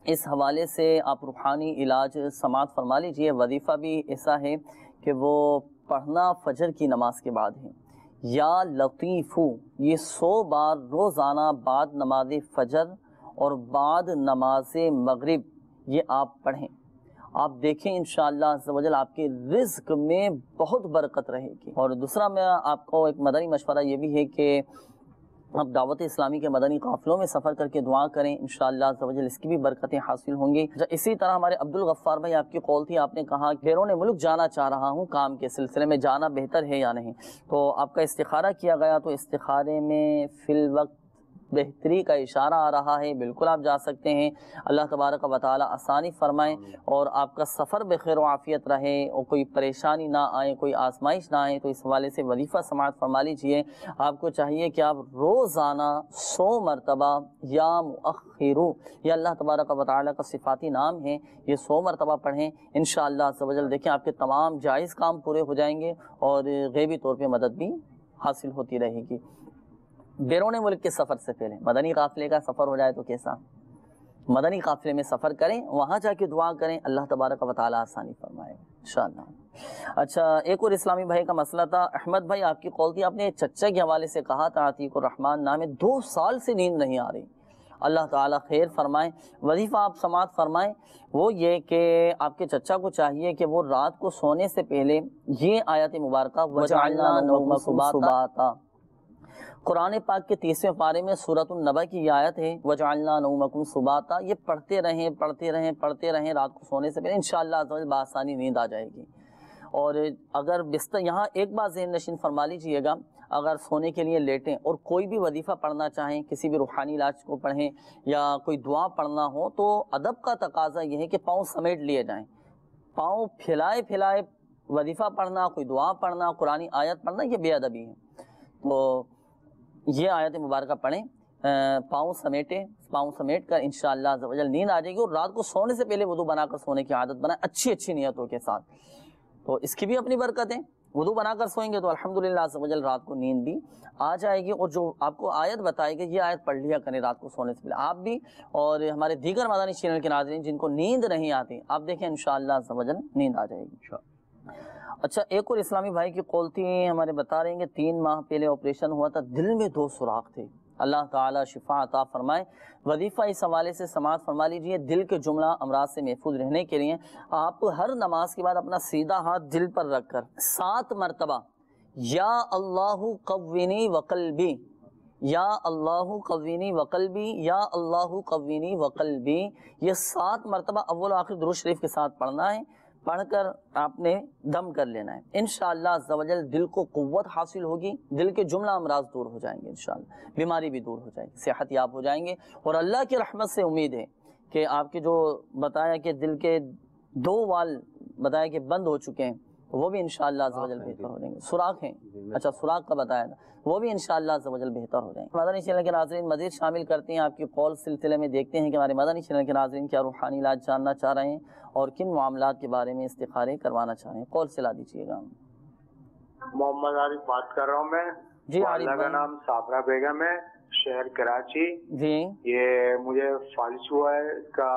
اس حوالے سے آپ روحانی علاج سماعت فرما لیجئے۔ وظیفہ بھی ایسا ہے کہ وہ پڑھنا فجر کی نماز کے بعد ہے۔ یا لطیفو یہ 100 بار روزانہ بعد نماز فجر اور بعد نماز مغرب یہ آپ پڑھیں۔ آپ دیکھیں انشاءاللہ عز و جل آپ کے رزق میں بہت برکت رہے گی۔ اور دوسرا میں آپ کو ایک مدنی مشورہ یہ بھی ہے کہ آپ دعوت اسلامی کے مدنی قافلوں میں سفر کر کے دعا کریں، انشاءاللہ عز و جل اس کی بھی برکتیں حاصل ہوں گی۔ اسی طرح ہمارے عبدالغفار بھائی، آپ کی قول تھی، آپ نے کہا بیرون ملک جانا چاہ رہا ہوں، کام کے سلسلے میں جانا بہتر ہے یا نہیں؟ تو آپ کا استخارہ کیا گیا، تو استخارے میں فی الوقت بہتری کا اشارہ آ رہا ہے، بالکل آپ جا سکتے ہیں۔ اللہ تبارک و تعالی آسانی فرمائیں اور آپ کا سفر بخیر و عافیت رہے اور کوئی پریشانی نہ آئے، کوئی آزمائش نہ آئے۔ تو اس حوالے سے وظیفہ سماعت فرما لیجیے۔ آپ کو چاہیے کہ آپ روزانہ 100 مرتبہ یا مؤخرو، یہ اللہ تبارک و تعالی کا صفاتی نام ہے، یہ 100 مرتبہ پڑھیں انشاءاللہ عز و جل۔ دیکھیں آپ کے تمام جائز کام پورے ہو جائیں گے اور غیبی طور پہ مدد بھی حاصل ہوتی رہے گی۔ بیرون ملک کے سفر سے پہلے مدنی قافلے کا سفر ہو جائے تو کیسا؟ مدنی قافلے میں سفر کریں، وہاں جا کے دعا کریں، اللہ تبارک و تعالی آسانی فرمائے انشاءاللہ۔ اچھا، ایک اور اسلامی بھائی کا مسئلہ تھا۔ احمد بھائی، آپ کی قول تھی، آپ نے چچا کے حوالے سے کہا تھا، عتیق الرحمان نام ہے، 2 سال سے نیند نہیں آ رہی۔ اللہ تعالیٰ خیر فرمائیں۔ وظیفہ آپ سماعت فرمائیں، وہ یہ کہ آپ کے چچا کو چاہیے کہ وہ رات کو سونے سے پہلے یہ آیت مبارکہ وَجَعَلْنَا نَوْمَكُمْ سُبَاتًا، قرآن پاک کے 30ویں پارے میں سورۃ النبأ کی یہ آیت ہے، وَجَعَلْنَا نَوْمَكُمْ سُبَاتًا، یہ پڑھتے رہیں رات کو سونے سے پہلے، انشاءاللہ عز و جل بآسانی نیند آ جائے گی۔ اور اگر بستر، یہاں ایک بات ذہن نشین فرما لیجئے گا، اگر سونے کے لیے لیٹیں اور کوئی بھی وظیفہ پڑھنا چاہیں، کسی بھی روحانی علاج کو پڑھیں یا کوئی دعا پڑھنا ہو، تو ادب کا تقاضا یہ ہے کہ پاؤں سمیٹ لیے جائیں۔ پاؤں پھیلائے وظیفہ پڑھنا، کوئی دعا پڑھنا، قرآنی آیت پڑھنا، یہ بے ادبی ہے۔ تو یہ آیت مبارکہ پڑھیں، پاؤں سمیٹ کر انشاءاللہ عز و جل نیند آ جائے گی۔ اور رات کو سونے سے پہلے وضو بنا کر سونے کی عادت بنائیں، اچھی نیتوں کے ساتھ، تو اس کی بھی اپنی برکت ہے۔ وضو بنا کر سوئیں گے تو الحمدللہ عز و جل رات کو نیند بھی آ جائے گی۔ اور جو آپ کو آیت بتائے گی، یہ آیت پڑھ لیا کریں رات کو سونے سے پہلے، آپ بھی اور ہمارے دیگر مدنی چینل کے ناظرین جن کو نیند نہیں آتی، آپ دیکھیں انشاءاللہ عز و جل نیند آ جائے گی۔ اچھا، ایک اور اسلامی بھائی کی قول تھی، ہمارے بتا رہے ہیں کہ 3 ماہ پہلے آپریشن ہوا تھا، دل میں 2 سوراخ تھے، اللہ تعالیٰ شفا عطا فرمائے۔ وظیفہ اس حوالے سے سماعت فرما لیجئے۔ دل کے جملہ امراض سے محفوظ رہنے کے لیے آپ ہر نماز کے بعد اپنا سیدھا ہاتھ دل پر رکھ کر 7 مرتبہ یا اللہ قوینی وقلبی، یا اللہ قوینی وقلبی، یا اللہ قوینی وقلبی، یہ 7 مرتبہ اول و آخر درود شریف کے ساتھ پڑھنا ہے۔ پڑھ کر آپ نے دم کر لینا ہے، انشاءاللہ عز و جل دل کو قوت حاصل ہوگی، دل کے جملہ امراض دور ہو جائیں گے، انشاءاللہ بیماری بھی دور ہو جائے گی، صحت یاب ہو جائیں گے۔ اور اللہ کی رحمت سے امید ہے کہ آپ کے جو بتایا کہ دل کے 2 وال بتایا کہ بند ہو چکے ہیں، وہ بھی انشاءاللہ عز و جل بہتر ہو جائیں گے. سوراخ ہیں، اچھا سوراخ کا بتایا تھا، وہ بھی انشاءاللہ عز و جل بہتر ہو جائیں گے. مدنی چینل کے ناظرین مزید شامل کرتے ہیں آپ کی قول سلسلے میں. دیکھتے ہیں کہ ہمارے مدنی چینل کے ناظرین کیا روحانی علاج جاننا چاہ رہے ہیں اور کن معاملات کے بارے میں استخارے کروانا چاہ رہے ہیں. قول سلا دیجیے گا. محمد عارف بات کر رہا ہوں میں. جی والدہ کا نام صابرہ بیگم ہے، شہر کراچی. جی یہ مجھے فالج ہوا ہے، اس کا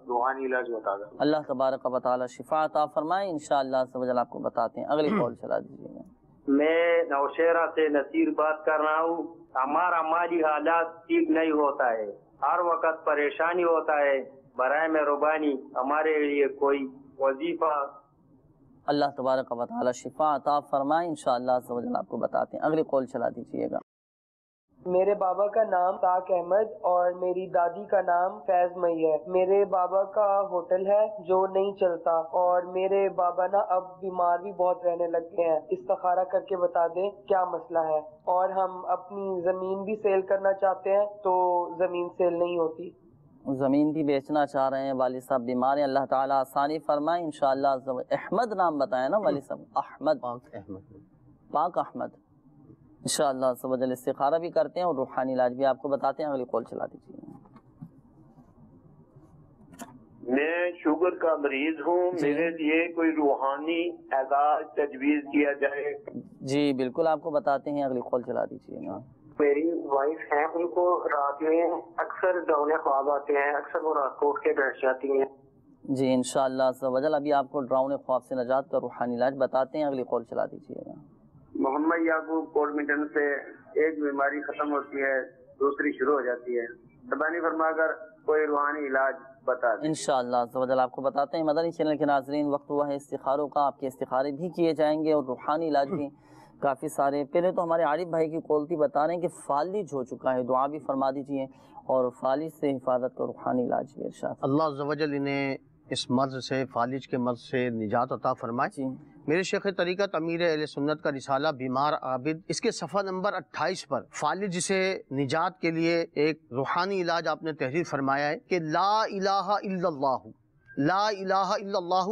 روحانی علاج بتا دیں. اللہ تبارک و تعالی شفا عطا فرمائے. انشاءاللہ عز و جل آپ کو بتاتے ہیں. اگلی قول چلا دیجیے گا. میں نوشہرہ سے نصیر بات کر رہا ہوں. ہمارا مالی حالات ٹھیک نہیں ہوتا ہے، ہر وقت پریشانی ہوتا ہے. برائے مہربانی ہمارے لیے کوئی وظیفہ. اللہ تبارک و تعالی شفا عطا فرمائے. انشاءاللہ عز و جل آپ کو بتاتے ہیں. اگلی قول چلا دیجیے گا. میرے بابا کا نام طاق احمد اور میری دادی کا نام فیض مئی ہے. میرے بابا کا ہوٹل ہے جو نہیں چلتا اور میرے بابا نا اب بیمار بھی بہت رہنے لگ گئے ہیں. استخارہ کر کے بتا دیں کیا مسئلہ ہے. اور ہم اپنی زمین بھی سیل کرنا چاہتے ہیں تو زمین سیل نہیں ہوتی. زمین بھی بیچنا چاہ رہے ہیں، والد صاحب بیمار ہیں. اللہ تعالیٰ آسانی فرمائے انشاءاللہ. احمد نام بتائیں نا والد صاحب؟ احمد، پاک احمد. انشاءاللہ عز و جل استخارہ بھی کرتے ہیں اور روحانی علاج بھی آپ کو بتاتے ہیں. اگلی قول چلا دیجیے. میں شوگر کا مریض ہوں، میرے لیے کوئی روحانی علاج تجویز کیا جائے. جی بالکل آپ کو بتاتے ہیں. اگلی قول چلا دیجیے گا. میری وائف ہیں، ان کو رات میں اکثر ڈراؤنے خواب آتے ہیں، اکثر وہ رات کو اٹھ کے بیٹھ جاتی ہیں. جی انشاءاللہ عز و جل ابھی آپ کو ڈراؤنے خواب سے نجات کا روحانی علاج بتاتے ہیں. اگلی قول چلا دیجیے گا. محمد یعقوب کوڈمنٹن سے ایک بیماری ختم ہوتی ہے، دوسری شروع ہو جاتی ہے. مہربانی فرما کر کوئی روحانی علاج بتا دیں. انشاءاللہ عز و جل آپ کو بتاتے ہیں. مدنی چینل کے ناظرین وقت ہوا ہے استخاروں کا. آپ کے استخارے بھی کیے جائیں گے اور روحانی علاج بھی کافی سارے. پہلے تو ہمارے عارف بھائی کی قولتی بتا رہے ہیں کہ فالج ہو چکا ہے، دعا بھی فرما دیجیے اور فالج سے حفاظت کا روحانی علاج بھی ارشاد. اللہ عز و جل انہیں اس مرض سے، فالج کے مرض سے نجات عطا فرمائے. جی میرے شیخ طریقت امیر اہل سنت کا رسالہ بیمار عابد، اس کے صفحہ نمبر 28 پر فالج سے نجات کے لیے ایک روحانی علاج آپ نے تحریر فرمایا ہے کہ لا الہ الا اللہ، لا الہ الا اللہ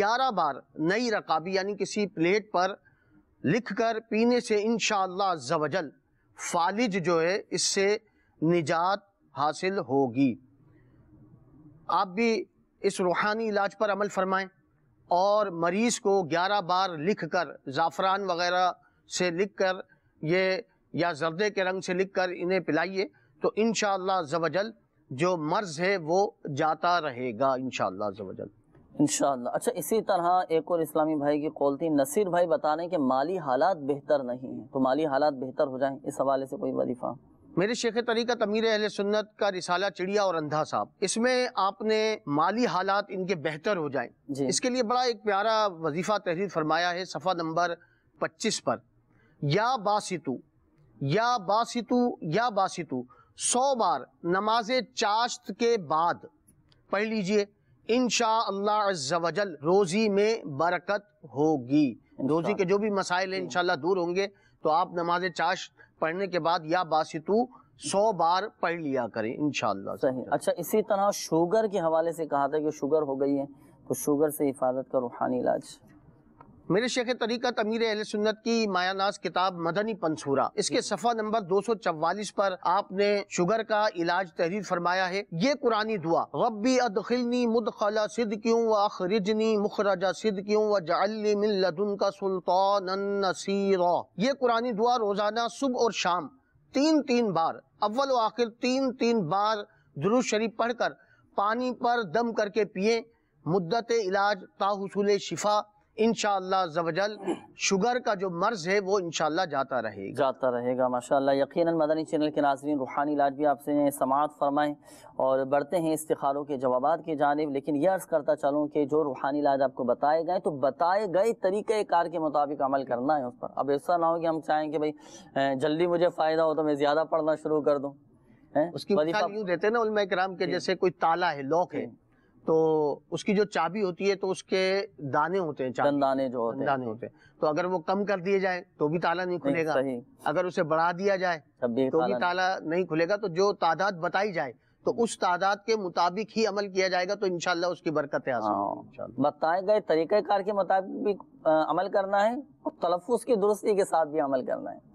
11 بار نئی رقابی یعنی کسی پلیٹ پر لکھ کر پینے سے انشاءاللہ عز و جل فالج جو ہے اس سے نجات حاصل ہوگی. آپ بھی اس روحانی علاج پر عمل فرمائیں اور مریض کو 11 بار لکھ کر، زعفران وغیرہ سے لکھ کر یہ یا زردے کے رنگ سے لکھ کر انہیں پلائیے تو انشاءاللہ عز و جل جو مرض ہے وہ جاتا رہے گا انشاءاللہ عز و جل. انشاءاللہ. اچھا اسی طرح ایک اور اسلامی بھائی کی قولتی نصیر بھائی بتا رہے ہیں کہ مالی حالات بہتر نہیں ہیں، تو مالی حالات بہتر ہو جائیں، اس حوالے سے کوئی وظیفہ؟ میرے شیخ طریقت امیر اہل سنت کا رسالہ چڑیا اور اندھا صاحب، اس میں آپ نے مالی حالات ان کے بہتر ہو جائیں جی. اس کے لیے بڑا ایک پیارا وظیفہ تحریر فرمایا ہے صفحہ نمبر 25 پر. یا باسطو یا باسطو یا باسطو 100 بار نماز چاشت کے بعد پڑھ لیجئے. انشاءاللہ عز و جل روزی میں برکت ہوگی. روزی کے جو بھی مسائل ہیں انشاءاللہ دور ہوں گے. تو آپ نماز چاشت پڑھنے کے بعد یا باسطو 100 بار پڑھ لیا کریں انشاءاللہ. صحیح. اچھا اسی طرح شوگر کے حوالے سے کہا تھا کہ شوگر ہو گئی ہے تو شوگر سے حفاظت کا روحانی علاج. میرے شیخ طریقت امیر اہل سنت کی مایہ ناز کتاب مدنی پنصورہ، اس کے صفحہ نمبر 244 پر آپ نے شوگر کا علاج تحریر فرمایا ہے. یہ قرآنی دعا ربی ادخلنی مدخل صدقیوں واخرجنی مخرج صدقیوں وجعل لی من لدنک سلطانا نصیرا، یہ قرآنی دعا روزانہ صبح اور شام 3 بار اول و آخر 3 بار درود شریف پڑھ کر پانی پر دم کر کے پیئیں. مدت علاج تا حصول شفا انشاءاللہ عز و جل شوگر کا جو مرض ہے وہ انشاءاللہ جاتا رہے گا. ماشاءاللہ. یقیناً مدنی چینل کے ناظرین روحانی علاج بھی آپ سے سماعت فرمائیں اور بڑھتے ہیں استخاروں کے جوابات کی جانب. لیکن یہ عرض کرتا چلوں کہ جو روحانی علاج آپ کو بتائے گئے تو بتائے گئے طریقہ کار کے مطابق عمل کرنا ہے اس پر. اب ایسا نہ ہو کہ ہم چاہیں کہ بھائی جلدی مجھے فائدہ ہو تو میں زیادہ پڑھنا شروع کر دوں. اس کی مثال یوں دیتے ہیں نا علماء کرام کے جیسے کوئی تالا ہے، لاک ہے، تو اس کی جو چابی ہوتی ہے تو اس کے دانے ہوتے ہیں، دانے جو ہوتے ہیں، تو اگر وہ کم کر دیے جائیں تو بھی تالا نہیں کھلے گا. اگر اسے بڑھا دیا جائے تو بھی تالا نہیں کھلے گا. تو جو تعداد بتائی جائے تو اس تعداد کے مطابق ہی عمل کیا جائے گا تو انشاءاللہ اس کی برکتیں حاصل ہوں گی۔ بتائے گئے طریقہ کار کے مطابق عمل کرنا ہے اور تلفظ کی درستی کے ساتھ بھی عمل کرنا ہے،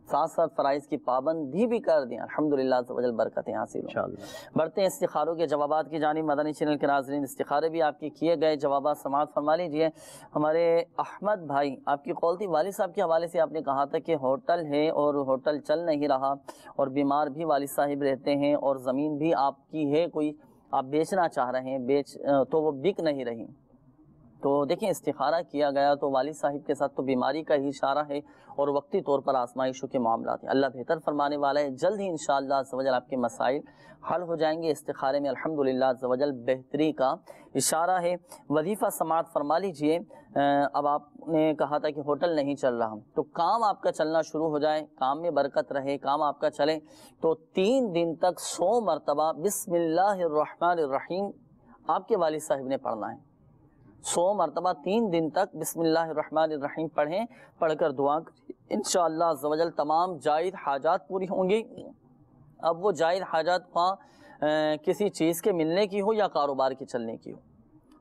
ساتھ ساتھ فرائض کی پابندی بھی کر دیں، الحمدللہ عز و جل برکتیں حاصل ہوں۔ بڑھتے ہیں استخاروں کے جوابات کی جانب۔ مدنی چینل کے ناظرین، استخارے بھی آپ کے کیے گئے، جوابات سماعت فرما لیجئے۔ ہمارے احمد بھائی، آپ کی قول تھی والد صاحب کے حوالے سے، آپ نے کہا تھا کہ ہوٹل ہے اور ہوٹل چل نہیں رہا اور بیمار بھی والد صاحب رہتے ہیں اور زمین بھی آپ کی ہے، کوئی آپ بیچنا چاہ رہے ہیں، تو وہ بک نہیں رہی۔ تو دیکھیں استخارہ کیا گیا تو والد صاحب کے ساتھ تو بیماری کا ہی اشارہ ہے اور وقتی طور پر آزمائشوں کے معاملات ہیں۔ اللہ بہتر فرمانے والا ہے، جلد ہی انشاءاللہ عز و جل آپ کے مسائل حل ہو جائیں گے۔ استخارے میں الحمدللہ عز و جل بہتری کا اشارہ ہے۔ وظیفہ سماعت فرما لیجئے۔ اب آپ نے کہا تھا کہ ہوٹل نہیں چل رہا، تو کام آپ کا چلنا شروع ہو جائے، کام میں برکت رہے، کام آپ کا چلے، تو 3 دن تک 100 مرتبہ بسم اللہ الرحمن الرحیم آپ کے والد صاحب نے پڑھنا ہے۔ 100 مرتبہ 3 دن تک بسم اللہ الرحمن الرحیم پڑھیں، پڑھ کر دعا کریں، انشاءاللہ عز و جل تمام جائز حاجات پوری ہوں گی۔ اب وہ جائز حاجات کسی چیز کے ملنے کی ہو یا کاروبار کے چلنے کی ہو،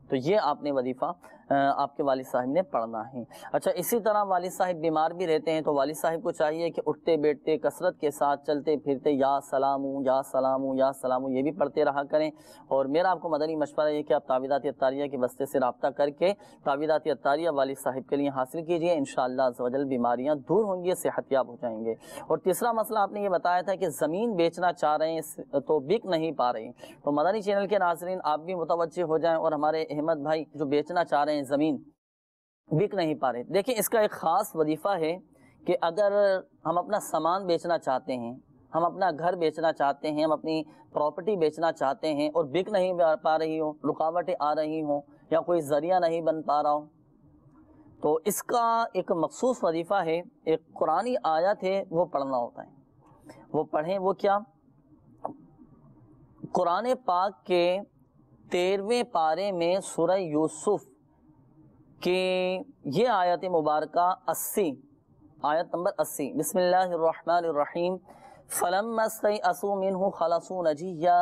تو یہ آپ نے وظیفہ آپ کے والد صاحب نے پڑھنا ہے۔ اچھا، اسی طرح والد صاحب بیمار بھی رہتے ہیں تو والد صاحب کو چاہیے کہ اٹھتے بیٹھتے کثرت کے ساتھ چلتے پھرتے یا سلام یا سلام یا سلام یہ بھی پڑھتے رہا کریں۔ اور میرا آپ کو مدنی مشورہ یہ کہ آپ تعویذات عطاریہ کے بستے سے رابطہ کر کے تعویذات عطاریہ والد صاحب کے لیے حاصل کیجئے، انشاءاللہ عز و جل بیماریاں دور ہوں گی، صحت یاب ہو جائیں گے۔ اور تیسرا مسئلہ آپ نے یہ بتایا تھا کہ زمین بیچنا چاہ رہے ہیں تو بک نہیں پا رہے ہیں، تو مدنی چینل کے ناظرین آپ بھی متوجہ ہو جائیں، اور ہمارے احمد بھائی جو بیچنا چاہ رہے ہیں زمین بک نہیں پا رہے، دیکھیں اس کا ایک خاص وظیفہ ہے کہ اگر ہم اپنا سامان بیچنا چاہتے ہیں، ہم اپنا گھر بیچنا چاہتے ہیں، ہم اپنی پراپرٹی بیچنا چاہتے ہیں اور بک نہیں پا رہی ہو، رکاوٹیں آ رہی ہوں یا کوئی ذریعہ نہیں بن پا رہا ہو، تو اس کا ایک مخصوص وظیفہ ہے، ایک قرآنی آیت ہے، وہ پڑھنا ہوتا ہے۔ وہ پڑھیں، وہ کیا؟ قرآن پاک کے 13ویں پارے میں سورہ یوسف کہ یہ آیت مبارکہ 80، آیت نمبر 80، بسم اللہ الرحمن الرحیم فَلَمَّا اسْتَيْأَسُوا مِنْهُ خَلَصُوا نَجِيًّا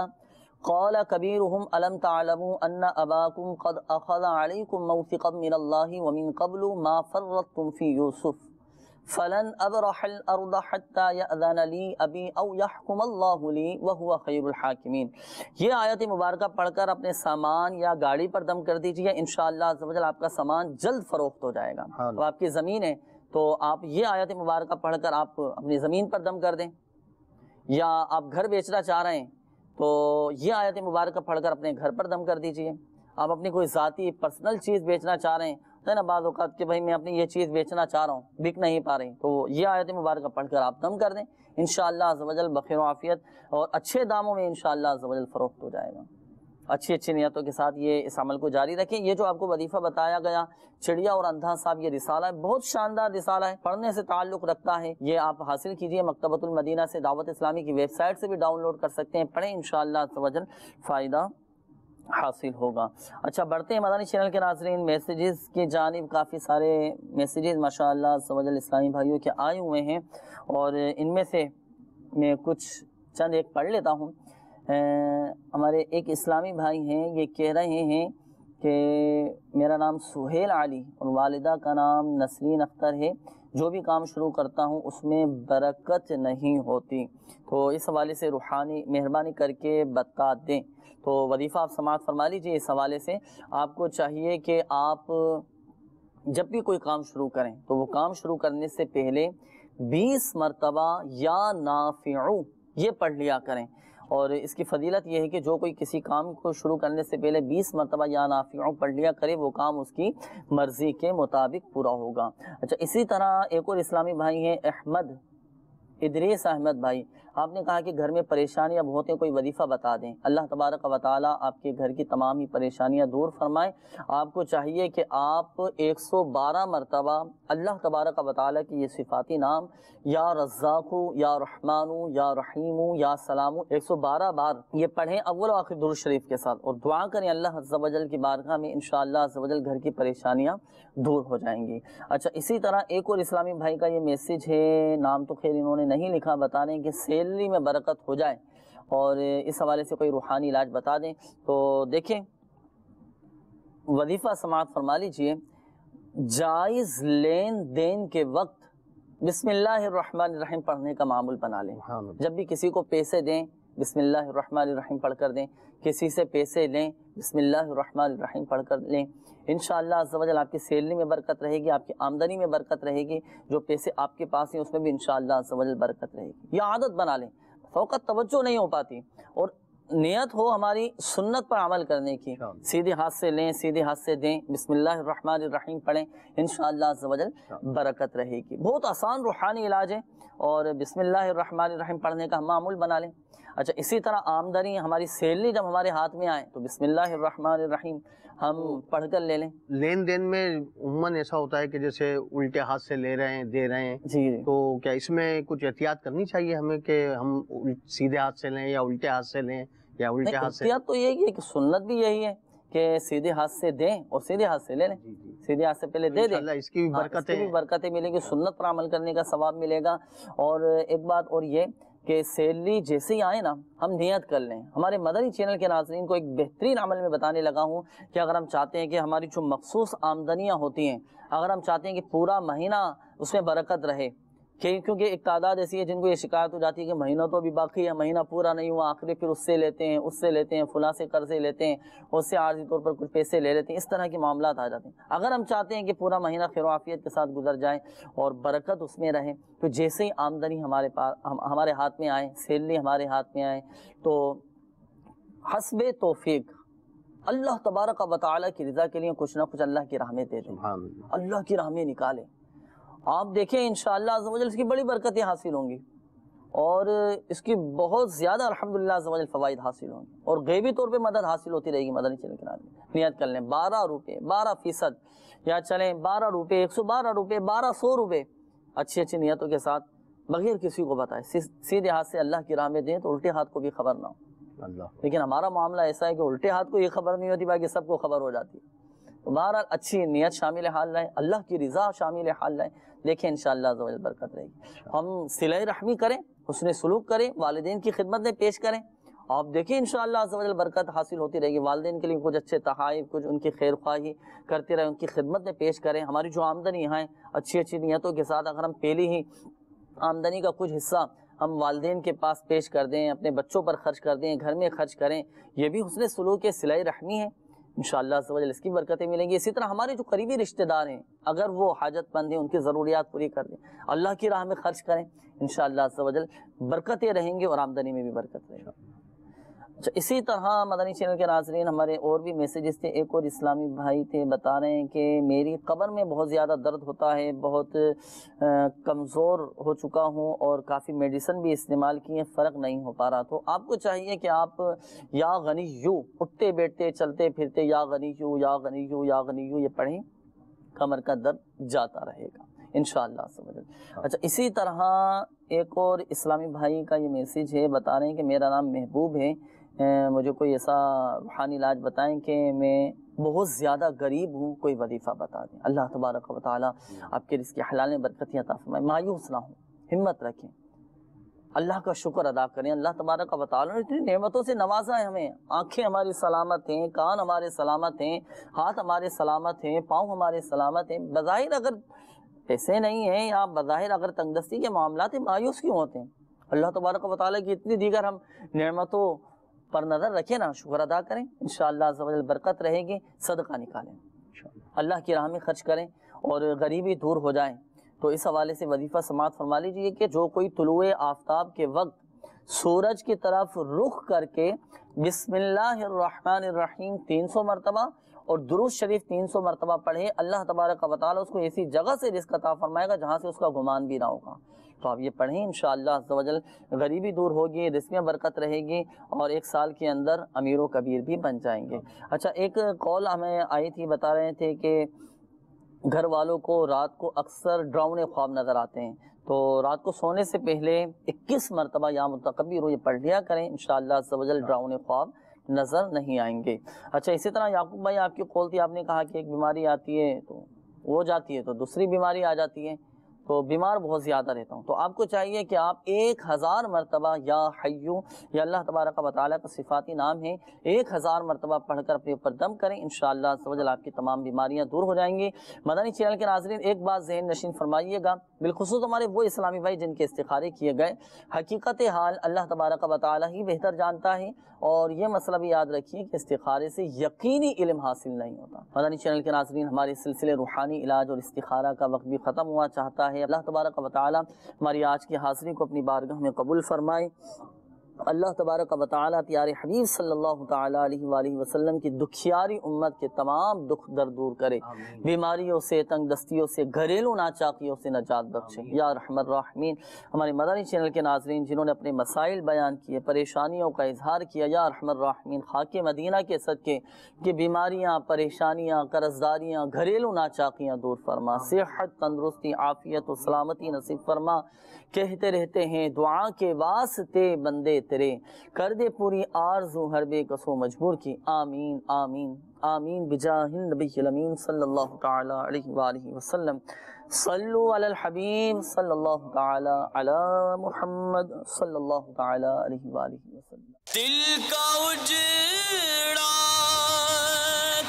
قَالَ كَبِيرُهُمْ أَلَمْ تَعْلَمُوا أَنَّ أَبَاكُمْ قَدْ أَخَذَ عَلَيْكُمْ مَوْثِقًا مِنَ اللَّهِ وَمِنْ قَبْلُ مَا فَرَّطْتُمْ فِي يُوسُفَ فَلَنْ أَبْرَحَ الْأَرْضَ حَتَّى يَأْذَنَ لِي أَبِي أَوْ يَحْكُمَ اللَّهُ لِي وَهُوَ خَيْرُ الْحَاكِمِينَ۔ یہ آیت مبارکہ پڑھ کر اپنے سامان یا گاڑی پر دم کر دیجئے، انشاءاللہ عز و جل آپ کا سامان جلد فروخت ہو جائے گا۔ اب آپ کی زمین ہے تو آپ یہ آیت مبارکہ پڑھ کر آپ اپنی زمین پر دم کر دیں، یا آپ گھر بیچنا چاہ رہے ہیں تو یہ آیت مبارکہ پڑھ کر اپنے گھر پر دم کر دیجئے۔ آپ اپنی کوئی ذاتی پرسنل چیز بیچنا چاہ رہے ہیں، ہے نا بعض اوقات کہ بھائی میں اپنی یہ چیز بیچنا چاہ رہا ہوں، بک نہیں پا رہی، تو یہ آیت مبارکہ پڑھ کر آپ دم کر دیں، انشاءاللہ عز و جل بخیر و عافیت اور اچھے داموں میں انشاءاللہ عز و جل فروخت ہو جائے گا۔ اچھی اچھی نیتوں کے ساتھ یہ اس عمل کو جاری رکھیں۔ یہ جو آپ کو وظیفہ بتایا گیا چڑیا اور اندھا صاحب، یہ رسالہ ہے، بہت شاندار رسالہ ہے، پڑھنے سے تعلق رکھتا ہے، یہ آپ حاصل کیجئے، مکتبۃ المدینہ سے دعوت اسلامی کی ویب سائٹ سے بھی ڈاؤن لوڈ کر سکتے ہیں، پڑھیں انشاءاللہ عز و جل فائدہ حاصل ہوگا۔ اچھا، بڑھتے ہیں مدنی چینل کے ناظرین، میسیجز کی جانب کافی سارے میسیجز ماشاءاللہ عز و جل اسلامی بھائیوں کے آئے ہوئے ہیں، اور ان میں سے میں کچھ چند ایک پڑھ لیتا ہوں۔ ہمارے ایک اسلامی بھائی ہیں، یہ کہہ رہے ہیں کہ میرا نام سہیل علی اور والدہ کا نام نسرین اختر ہے، جو بھی کام شروع کرتا ہوں اس میں برکت نہیں ہوتی، تو اس حوالے سے روحانی مہربانی کر کے بتا دیں۔ تو وظیفہ آپ سماعت فرما لیجیے۔ اس حوالے سے آپ کو چاہیے کہ آپ جب بھی کوئی کام شروع کریں تو وہ کام شروع کرنے سے پہلے 20 مرتبہ یا نافعو یہ پڑھ لیا کریں، اور اس کی فضیلت یہ ہے کہ جو کوئی کسی کام کو شروع کرنے سے پہلے 20 مرتبہ یا نافعو پڑھ لیا کرے، وہ کام اس کی مرضی کے مطابق پورا ہوگا۔ اچھا، اسی طرح ایک اور اسلامی بھائی ہیں احمد ادریس احمد بھائی، آپ نے کہا کہ گھر میں پریشانیاں بہت ہیں، کوئی وظیفہ بتا دیں۔ اللہ تبارک و تعالیٰ آپ کے گھر کی تمام ہی پریشانیاں دور فرمائے۔ آپ کو چاہیے کہ آپ 112 مرتبہ اللہ تبارک و تعالیٰ کی یہ صفاتی نام یا رزاقو یا رحمانو یا رحیمو یا سلامو 112 بار یہ پڑھیں اول و آخر درود شریف کے ساتھ، اور دعا کریں اللہ عز و جل کی بارگاہ میں، انشاءاللہ عز و جل گھر کی پریشانیاں دور ہو جائیں گی۔ اچھا، اسی طرح ایک اور اسلامی بھائی کا یہ میسیج ہے، نام تو خیر انہوں نے نہیں لکھا، بتا رہے ہیں کہ سیلری میں برکت ہو جائے اور اس حوالے سے کوئی روحانی علاج بتا دیں تو دیکھیں وظیفہ سماعت فرما لیجئے. جائز لین دین کے وقت بسم اللہ الرحمن الرحیم پڑھنے کا معمول بنا لیں. جب بھی کسی کو پیسے دیں بسم اللہ الرحمن الرحیم پڑھ کر دیں، کسی سے پیسے لیں بسم اللہ الرحمن الرحیم پڑھ کر لیں. انشاءاللہ عز و جل آپ کی سیلری میں برکت رہے گی، آپ کی آمدنی میں برکت رہے گی، جو پیسے آپ کے پاس ہیں اس میں بھی انشاءاللہ عز و جل برکت رہے گی. یہ عادت بنا لیں، فوقت توجہ نہیں ہو پاتی، اور نیت ہو ہماری سنت پر عمل کرنے کی. سیدھے ہاتھ سے لیں، سیدھے ہاتھ سے دیں، بسم اللہ الرحمن الرحیم پڑھیں، انشاءاللہ عز و جل برکت رہے گی. بہت آسان روحانی علاج ہے، اور بسم اللہ الرحمن الرحیم پڑھنے کا ہم معمول بنا لیں. اچھا، اسی طرح آمدنی ہماری سیلری جب ہمارے ہاتھ میں آئے تو بسم اللہ الرحمن الرحیم ہم پڑھ کر لے لیں. لین دین میں عموماً ایسا ہوتا ہے کہ جیسے الٹے ہاتھ سے لے رہے ہیں دے رہے ہیں، جی تو کیا اس میں کچھ احتیاط کرنی چاہیے ہمیں کہ ہم سیدھے ہاتھ سے لیں یا الٹے ہاتھ سے لیں یا الٹے ہاتھ سے؟ احتیاط تو یہی ہے کہ سنت بھی یہی ہے کہ سیدھے ہاتھ سے دیں اور سیدھے ہاتھ سے لے لیں. سیدھے ہاتھ سے پہلے دے دیں، اس کی بھی برکتیں ملیں گی، سنت پر عمل کرنے کا ثواب ملے گا. اور ایک بات اور یہ کہ سیلری جیسے ہی آئے نا ہم نیت کر لیں. ہمارے مدنی چینل کے ناظرین کو ایک بہترین عمل میں بتانے لگا ہوں کہ اگر ہم چاہتے ہیں کہ ہماری جو مخصوص آمدنیاں ہوتی ہیں، اگر ہم چاہتے ہیں کہ پورا مہینہ اس میں برکت رہے، کیونکہ ایک تعداد ایسی ہے جن کو یہ شکایت ہو جاتی ہے کہ مہینہ تو ابھی باقی ہے، مہینہ پورا نہیں ہوا، آخری پھر اس سے لیتے ہیں، اس سے لیتے ہیں، فلاں سے قرضے لیتے ہیں، اس سے عارضی طور پر کچھ پیسے لے لیتے ہیں، اس طرح کے معاملات آ جاتے ہیں. اگر ہم چاہتے ہیں کہ پورا مہینہ خیر و عافیت کے ساتھ گزر جائے اور برکت اس میں رہے، تو جیسے ہی آمدنی ہمارے ہاتھ میں آئے، سیلری ہمارے ہاتھ میں آئے، تو حسب توفیق اللہ تبارک و تعالیٰ کی رضا کے لیے کچھ نہ کچھ اللہ کی راہ میں دے دیں، اللہ کی راہ میں نکالیں. آپ دیکھیں انشاءاللہ عز و جل اس کی بڑی برکتیں حاصل ہوں گی، اور اس کی بہت زیادہ الحمدللہ عز و جل فوائد حاصل ہوں گی، اور غیبی طور پہ مدد حاصل ہوتی رہے گی. مدنی چینل کے نام نیت کر لیں 12 روپے 12%، یا چلیں 12 روپے 112 روپے 1200 روپے اچھی اچھی نیتوں کے ساتھ بغیر کسی کو بتائے سیدھے ہاتھ سے اللہ کی راہ میں دیں، تو الٹے ہاتھ کو بھی خبر نہ ہو. لیکن ہمارا معاملہ ایسا ہے کہ الٹے ہاتھ کو یہ خبر نہیں ہوتی، باقی سب کو خبر ہو جاتی ہے. تو بہرحال اچھی نیت شامل حال رہے، اللہ کی رضا شامل حال رہے. دیکھیں انشاءاللہ عز و جل برکت رہے گی. ہم صلہ رحمی کریں، حسن سلوک کریں، والدین کی خدمت میں پیش کریں. آپ دیکھیں انشاءاللہ عز و جل برکت حاصل ہوتی رہے گی. والدین کے لیے کچھ اچھے تحائف، کچھ ان کی خیر خواہی کرتے رہیں، ان کی خدمت میں پیش کریں. ہماری جو آمدنی ہے اچھی اچھی نیتوں کے ساتھ اگر ہم پہلی ہی آمدنی کا کچھ حصہ ہم والدین کے پاس پیش کر دیں، اپنے بچوں پر خرچ کر دیں، گھر میں خرچ کریں، یہ بھی حسن سلوک کے صلہ رحمی ہے. انشاءاللہ عز و جل اس کی برکتیں ملیں گی. اسی طرح ہمارے جو قریبی رشتہ دار ہیں، اگر وہ حاجت مند ہیں، ان کی ضروریات پوری کر دیں، اللہ کی راہ میں خرچ کریں، انشاءاللہ عز و جل برکتیں رہیں گی اور آمدنی میں بھی برکت رہے گی. اچھا، اسی طرح مدنی چینل کے ناظرین ہمارے اور بھی میسیجز تھے. ایک اور اسلامی بھائی تھے، بتا رہے ہیں کہ میری قبر میں بہت زیادہ درد ہوتا ہے، بہت کمزور ہو چکا ہوں اور کافی میڈیسن بھی استعمال کی ہیں، فرق نہیں ہو پا رہا. تو آپ کو چاہیے کہ آپ یا غنیو اٹھتے بیٹھتے چلتے پھرتے یا غنیو یا غنیو یا غنیو یہ پڑھیں، کمر کا درد جاتا رہے گا انشاءاللہ. اچھا، اسی طرح ایک اور اسلامی بھائی کا یہ میسیج ہے، بتا رہے ہیں کہ میرا نام محبوب ہے، مجھے کوئی ایسا روحانی علاج بتائیں کہ میں بہت زیادہ غریب ہوں، کوئی وظیفہ بتا دیں. اللہ تبارک و تعالیٰ آپ کے رزق حلال میں برکت عطا فرمائے. مایوس نہ ہوں، ہمت رکھیں، اللہ کا شکر ادا کریں. اللہ تبارک و تعالیٰ نے اتنی نعمتوں سے نوازا ہے ہمیں. آنکھیں ہماری سلامت ہیں، کان ہمارے سلامت ہیں، ہاتھ ہمارے سلامت ہیں، پاؤں ہمارے سلامت ہیں. بظاہر اگر پیسے نہیں ہیں یا بظاہر اگر تنگ دستی کے معاملات ہیں، مایوس کیوں ہوتے ہیں؟ اللہ تبارک و تعالیٰ کی اتنی دیگر ہم نعمتوں پر نظر رکھیں نا، شکر ادا کریں، انشاءاللہ عز و جل برکت رہے گی. صدقہ نکالیں، اللہ کی راہ میں خرچ کریں اور غریبی دور ہو جائیں. تو اس حوالے سے وظیفہ سماعت فرما لیجیے کہ جو کوئی طلوع آفتاب کے وقت سورج کی طرف رخ کر کے بسم اللہ الرحمن الرحیم 300 مرتبہ اور درود شریف 300 مرتبہ پڑھے، اللہ تبارک و تعالیٰ اس کو ایسی جگہ سے رزق عطا فرمائے گا جہاں سے اس کا گمان بھی نہ ہوگا. تو آپ یہ پڑھیں، انشاءاللہ عز و جل غریبی دور ہوگی، رزق میں برکت رہے گی، اور 1 سال کے اندر امیر و کبیر بھی بن جائیں گے. اچھا، ایک کال ہمیں آئی تھی، بتا رہے تھے کہ گھر والوں کو رات کو اکثر ڈراؤنے خواب نظر آتے ہیں، تو رات کو سونے سے پہلے 21 مرتبہ یا متکبر یہ پڑھ لیا کریں، انشاءاللہ عز و جل ڈراؤنے خواب نظر نہیں آئیں گے. اچھا، اسی طرح یعقوب بھائی آپ کی کال تھی، آپ نے کہا کہ ایک بیماری آتی ہے تو وہ جاتی ہے تو دوسری بیماری آ جاتی ہے. تو بیمار بہت زیادہ رہتا ہوں، تو آپ کو چاہیے کہ آپ 1000 مرتبہ یا حیو، یا اللہ تبارک و تعالیٰ کا صفاتی نام ہے، 1000 مرتبہ پڑھ کر اپنے اوپر دم کریں، انشاءاللہ عز و جل آپ کی تمام بیماریاں دور ہو جائیں گی۔ مدنی چینل کے ناظرین، ایک بات ذہن نشین فرمائیے گا، بالخصوص ہمارے وہ اسلامی بھائی جن کے استخارے کیے گئے، حقیقت حال اللہ تبارک و تعالیٰ ہی بہتر جانتا ہے، اور یہ مسئلہ بھی یاد رکھیے کہ استخارے سے یقینی علم حاصل نہیں ہوتا۔ مدنی چینل کے ناظرین، ہمارے سلسلے روحانی علاج اور استخارہ کا وقت بھی ختم ہوا چاہتا ہے۔ اللہ تبارک و تعالیٰ ہماری آج کی حاضری کو اپنی بارگاہ میں قبول فرمائے۔ اللہ تبارک و تعالیٰ پیارے حبیب صلی اللہ تعالیٰ علیہ وآلہ وسلم کی دکھیاری امت کے تمام دکھ درد دور کرے، بیماریوں سے، تنگ دستیوں سے، گھریلو ناچاکیوں سے نجات بخشے یا ارحم الراحمین۔ ہمارے مدنی چینل کے ناظرین جنہوں نے اپنے مسائل بیان کیے، پریشانیوں کا اظہار کیا، یا ارحم الراحمین خاک مدینہ کے صدقے کہ بیماریاں، پریشانیاں، قرضداریاں، گھریلو ناچاکیاں دور فرما، صحت، تندرستی، عافیت و سلامتی نصیب فرما۔ کہتے رہتے ہیں دعا کے واسطے بندے تیرے، کر دے پوری آرزو ہر بے کسو مجبور کی، آمین آمین آمین بجاہ النبی الامین صلی اللہ تعالی علیہ وآلہ وسلم۔ صلو علی الحبیب صلی اللہ تعالی علی محمد صلی اللہ تعالی علیہ وآلہ وسلم۔ دل کا اجڑا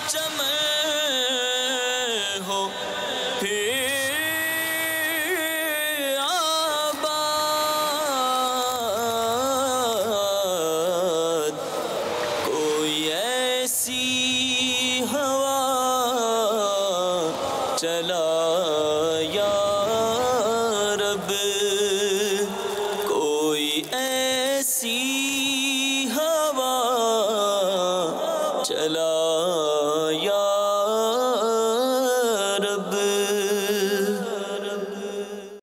چمن ہو